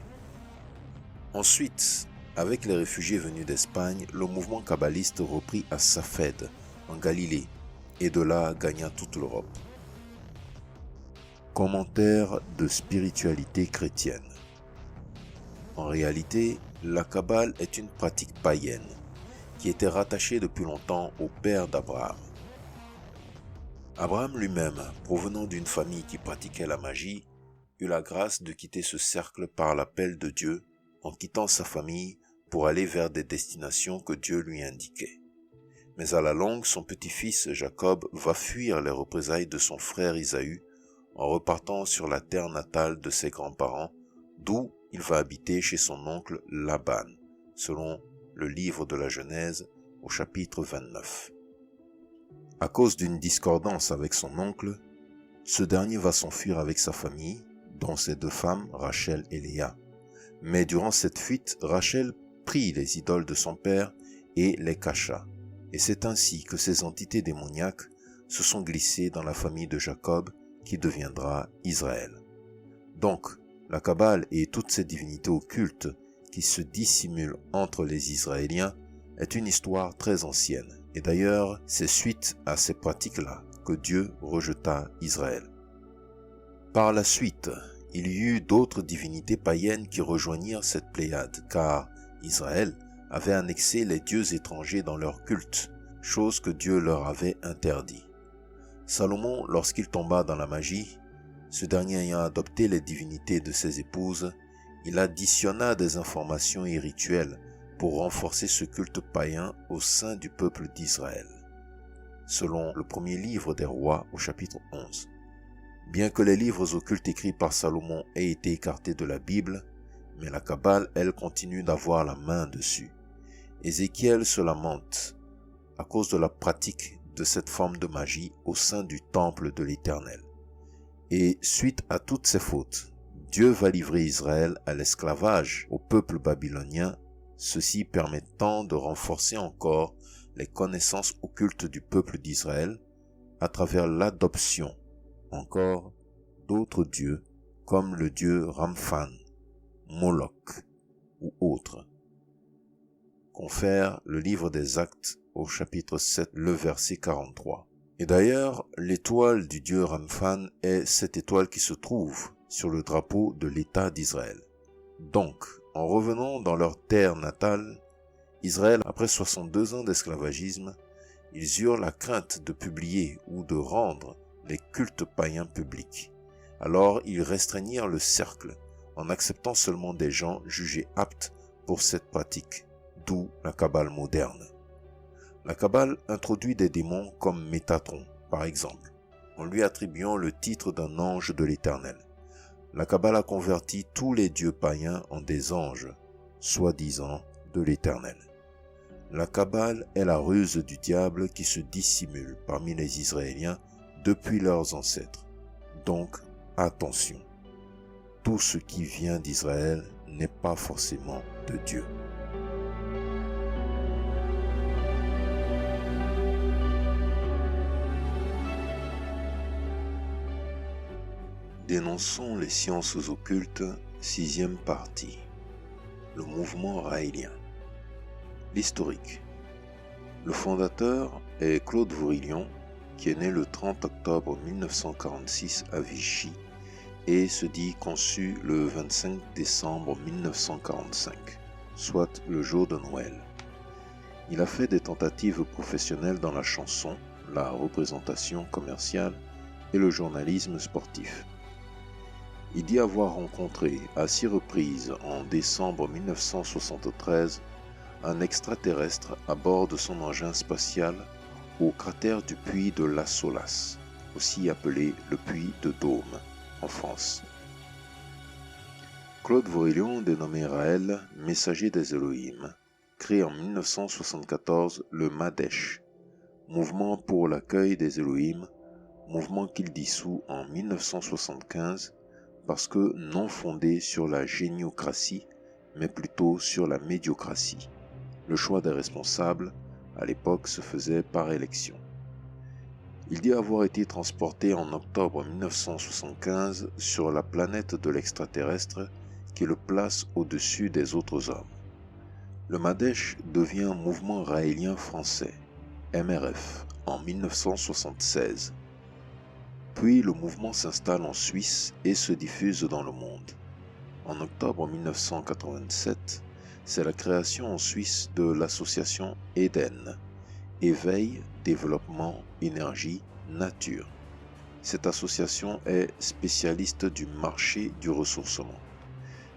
Ensuite, avec les réfugiés venus d'Espagne, le mouvement kabbaliste reprit à Safed, en Galilée, et de là gagna toute l'Europe. Commentaire de spiritualité chrétienne. En réalité, la Kabbale est une pratique païenne qui était rattachée depuis longtemps au père d'Abraham. Abraham lui-même, provenant d'une famille qui pratiquait la magie, eut la grâce de quitter ce cercle par l'appel de Dieu en quittant sa famille pour aller vers des destinations que Dieu lui indiquait. Mais à la longue, son petit-fils Jacob va fuir les représailles de son frère Isaü en repartant sur la terre natale de ses grands-parents, d'où il va habiter chez son oncle Laban, selon le livre de la Genèse au chapitre 29. À cause d'une discordance avec son oncle, ce dernier va s'enfuir avec sa famille, dont ses 2 femmes, Rachel et Léa. Mais durant cette fuite, Rachel prit les idoles de son père et les cacha. Et c'est ainsi que ces entités démoniaques se sont glissées dans la famille de Jacob, qui deviendra Israël. Donc, la Kabbale et toutes ces divinités occultes qui se dissimulent entre les Israéliens est une histoire très ancienne. Et d'ailleurs, c'est suite à ces pratiques-là que Dieu rejeta Israël. Par la suite, il y eut d'autres divinités païennes qui rejoignirent cette pléiade, car Israël avait annexé les dieux étrangers dans leur culte, chose que Dieu leur avait interdit. Salomon, lorsqu'il tomba dans la magie, ce dernier ayant adopté les divinités de ses épouses, il additionna des informations et rituels pour renforcer ce culte païen au sein du peuple d'Israël, selon le premier livre des rois au chapitre 11. Bien que les livres occultes écrits par Salomon aient été écartés de la Bible, mais la Kabbale, elle, continue d'avoir la main dessus. Ézéchiel se lamente à cause de la pratique de cette forme de magie au sein du temple de l'Éternel. Et suite à toutes ces fautes, Dieu va livrer Israël à l'esclavage au peuple babylonien, ceci permettant de renforcer encore les connaissances occultes du peuple d'Israël à travers l'adoption encore d'autres dieux comme le dieu Ramphan, Moloch ou autres. Confère le livre des Actes au chapitre 7, le verset 43. Et d'ailleurs, l'étoile du dieu Ramphan est cette étoile qui se trouve sur le drapeau de l'État d'Israël. Donc, en revenant dans leur terre natale, Israël, après 62 ans d'esclavagisme, ils eurent la crainte de publier ou de rendre les cultes païens publics. Alors, ils restreignirent le cercle en acceptant seulement des gens jugés aptes pour cette pratique, d'où la Kabbale moderne. La Kabbale introduit des démons comme Métatron, par exemple, en lui attribuant le titre d'un ange de l'Éternel. La Kabbale a converti tous les dieux païens en des anges, soi-disant de l'Éternel. La Kabbale est la ruse du diable qui se dissimule parmi les Israéliens depuis leurs ancêtres. Donc, attention, tout ce qui vient d'Israël n'est pas forcément de Dieu. Dénonçons les sciences occultes, 6e partie. Le mouvement raélien. L'historique. Le fondateur est Claude Vorilhon, qui est né le 30 octobre 1946 à Vichy et se dit conçu le 25 décembre 1945, soit le jour de Noël. Il a fait des tentatives professionnelles dans la chanson, la représentation commerciale et le journalisme sportif. Il dit avoir rencontré à 6 reprises en décembre 1973 un extraterrestre à bord de son engin spatial au cratère du puits de Las Solas, aussi appelé le puits de Dôme, en France. Claude Vorilhon, dénommé Raël, messager des Elohim, crée en 1974 le Madesh, mouvement pour l'accueil des Elohim, mouvement qu'il dissout en 1975 parce que non fondé sur la géniocratie, mais plutôt sur la médiocratie. Le choix des responsables, à l'époque, se faisait par élection. Il dit avoir été transporté en octobre 1975 sur la planète de l'extraterrestre qui le place au-dessus des autres hommes. Le Madesh devient un mouvement raélien français, MRF, en 1976. Puis le mouvement s'installe en Suisse et se diffuse dans le monde. En octobre 1987, c'est la création en Suisse de l'association EDEN, Éveil, Développement, Énergie, Nature. Cette association est spécialiste du marché du ressourcement.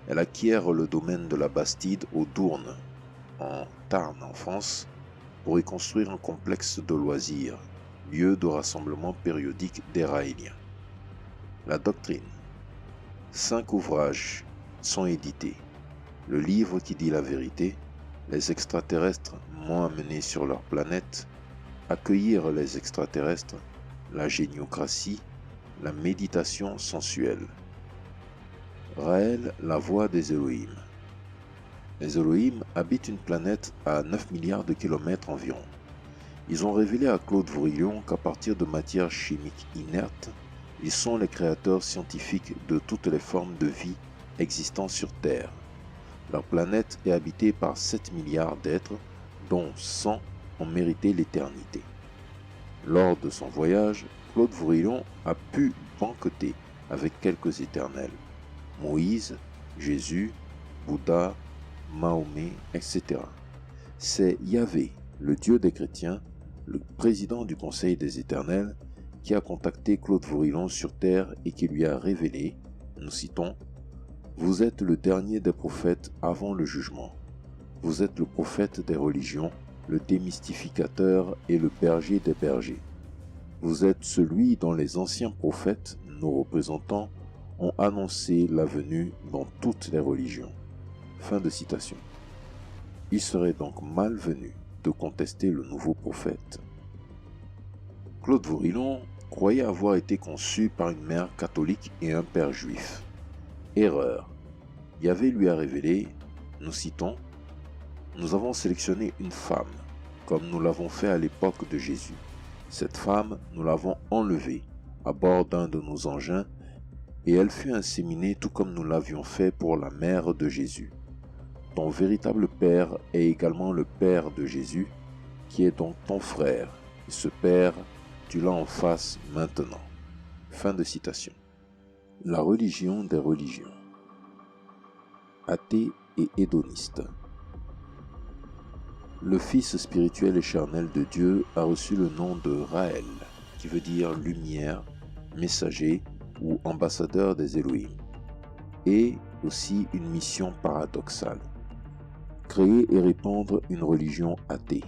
Elle acquiert le domaine de la Bastide au Dourne, en Tarn en France, pour y construire un complexe de loisirs, lieu de rassemblement périodique des Raéliens. La doctrine. 5 ouvrages sont édités. Le livre qui dit la vérité, les extraterrestres m'ont amené sur leur planète, accueillir les extraterrestres, la géniocratie, la méditation sensuelle. Raël, la voix des Elohim. Les Elohim habitent une planète à 9 milliards de kilomètres environ. Ils ont révélé à Claude Vourillon qu'à partir de matière chimique inerte, ils sont les créateurs scientifiques de toutes les formes de vie existant sur Terre. Leur planète est habitée par 7 milliards d'êtres, dont 100 ont mérité l'éternité. Lors de son voyage, Claude Vourillon a pu banqueter avec quelques éternels. Moïse, Jésus, Bouddha, Mahomet, etc. C'est Yahvé, le Dieu des chrétiens, le président du Conseil des éternels, qui a contacté Claude Vourillon sur terre et qui lui a révélé, nous citons, « Vous êtes le dernier des prophètes avant le jugement. Vous êtes le prophète des religions, le démystificateur et le berger des bergers. Vous êtes celui dont les anciens prophètes, nos représentants, ont annoncé la venue dans toutes les religions. » Fin de citation. Il serait donc malvenu de contester le nouveau prophète. Claude Vourillon croyait avoir été conçu par une mère catholique et un père juif. Erreur. Yahvé lui a révélé, nous citons, « Nous avons sélectionné une femme, comme nous l'avons fait à l'époque de Jésus. Cette femme, nous l'avons enlevée à bord d'un de nos engins et elle fut inséminée tout comme nous l'avions fait pour la mère de Jésus. Ton véritable père est également le père de Jésus, qui est donc ton frère. Et ce père, tu l'as en face maintenant. » Fin de citation. La religion des religions. Athée et hédoniste. Le Fils spirituel et charnel de Dieu a reçu le nom de Raël, qui veut dire lumière, messager ou ambassadeur des Elohim, et aussi une mission paradoxale. Créer et répandre une religion athée.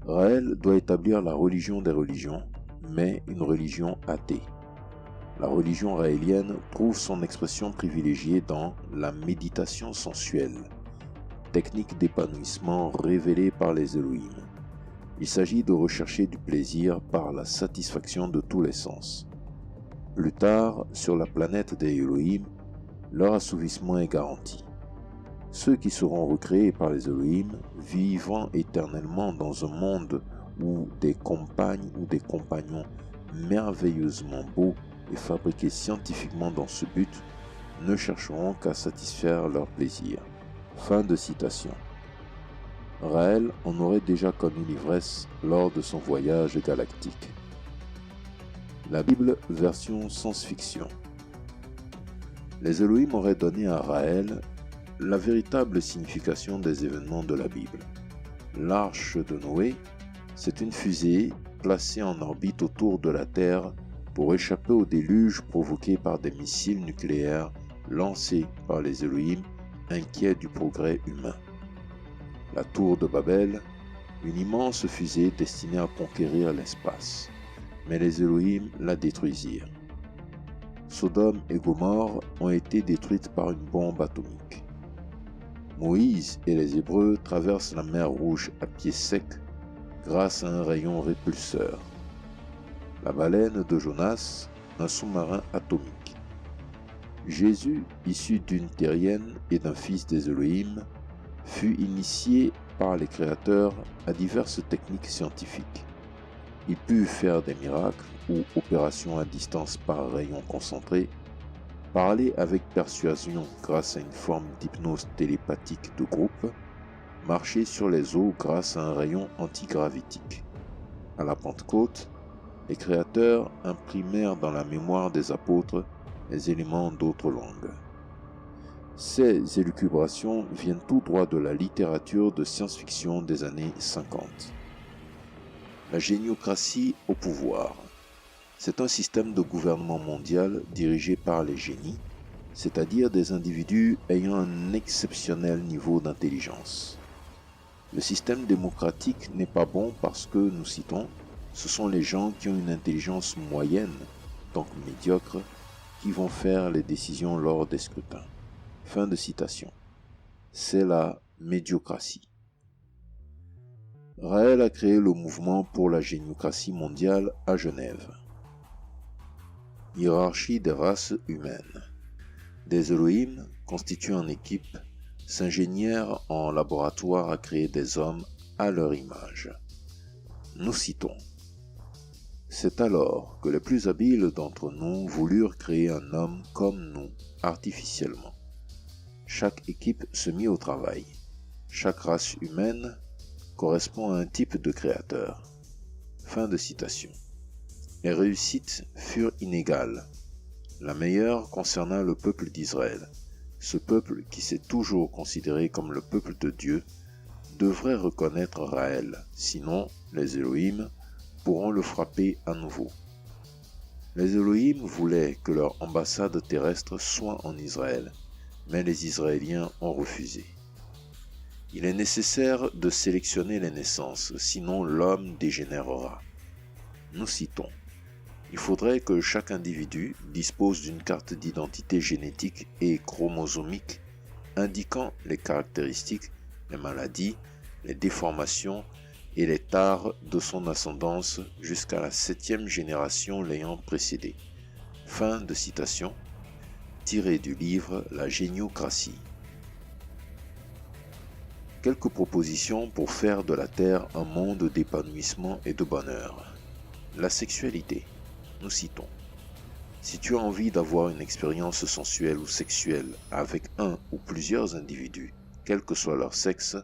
Raël doit établir la religion des religions, mais une religion athée. La religion raélienne trouve son expression privilégiée dans la méditation sensuelle, technique d'épanouissement révélée par les Elohim. Il s'agit de rechercher du plaisir par la satisfaction de tous les sens. Plus tard, sur la planète des Elohim, leur assouvissement est garanti. Ceux qui seront recréés par les Elohim, vivant éternellement dans un monde où des compagnes ou des compagnons merveilleusement beaux et fabriqués scientifiquement dans ce but, ne chercheront qu'à satisfaire leur plaisir. Fin de citation. Raël en aurait déjà connu l'ivresse lors de son voyage galactique. La Bible version science-fiction. Les Elohim auraient donné à Raël la véritable signification des événements de la Bible. L'arche de Noé, c'est une fusée placée en orbite autour de la Terre pour échapper au déluge provoqué par des missiles nucléaires lancés par les Elohim inquiets du progrès humain. La tour de Babel, une immense fusée destinée à conquérir l'espace, mais les Elohim la détruisirent. Sodome et Gomorrhe ont été détruites par une bombe atomique. Moïse et les Hébreux traversent la mer Rouge à pied sec grâce à un rayon répulseur. La baleine de Jonas, un sous-marin atomique. Jésus, issu d'une terrienne et d'un fils des Elohim, fut initié par les créateurs à diverses techniques scientifiques. Il put faire des miracles ou opérations à distance par rayon concentré, parler avec persuasion grâce à une forme d'hypnose télépathique de groupe, marcher sur les eaux grâce à un rayon antigravitique. À la Pentecôte, les créateurs imprimèrent dans la mémoire des apôtres les éléments d'autres langues. Ces élucubrations viennent tout droit de la littérature de science-fiction des années 50. La géniocratie au pouvoir. C'est un système de gouvernement mondial dirigé par les génies, c'est-à-dire des individus ayant un exceptionnel niveau d'intelligence. Le système démocratique n'est pas bon parce que, nous citons, ce sont les gens qui ont une intelligence moyenne, donc médiocre, qui vont faire les décisions lors des scrutins. Fin de citation. C'est la médiocratie. Raël a créé le mouvement pour la géniocratie mondiale à Genève. Hiérarchie des races humaines. Des Elohim, constitués en équipe, s'ingénièrent en laboratoire à créer des hommes à leur image. Nous citons. C'est alors que les plus habiles d'entre nous voulurent créer un homme comme nous, artificiellement. Chaque équipe se mit au travail. Chaque race humaine correspond à un type de créateur. Fin de citation. Les réussites furent inégales. La meilleure concerna le peuple d'Israël. Ce peuple, qui s'est toujours considéré comme le peuple de Dieu, devrait reconnaître Raël, sinon les Elohim pourront le frapper à nouveau. Les Elohim voulaient que leur ambassade terrestre soit en Israël, mais les Israéliens ont refusé. Il est nécessaire de sélectionner les naissances, sinon l'homme dégénérera. Nous citons. Il faudrait que chaque individu dispose d'une carte d'identité génétique et chromosomique indiquant les caractéristiques, les maladies, les déformations et les tares de son ascendance jusqu'à la 7e génération l'ayant précédé. Fin de citation, tiré du livre La géniocratie. Quelques propositions pour faire de la Terre un monde d'épanouissement et de bonheur. La sexualité. Nous citons. Si tu as envie d'avoir une expérience sensuelle ou sexuelle avec un ou plusieurs individus, quel que soit leur sexe,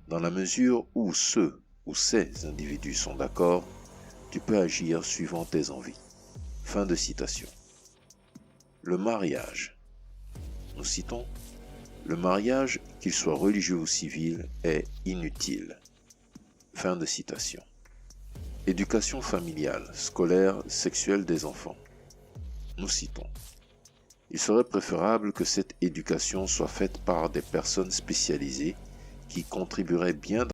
dans la mesure où ceux ou ces individus sont d'accord, tu peux agir suivant tes envies. Fin de citation. Le mariage. Nous citons. Le mariage, qu'il soit religieux ou civil, est inutile. Fin de citation. Éducation familiale, scolaire, sexuelle des enfants. Nous citons. Il serait préférable que cette éducation soit faite par des personnes spécialisées qui contribueraient bien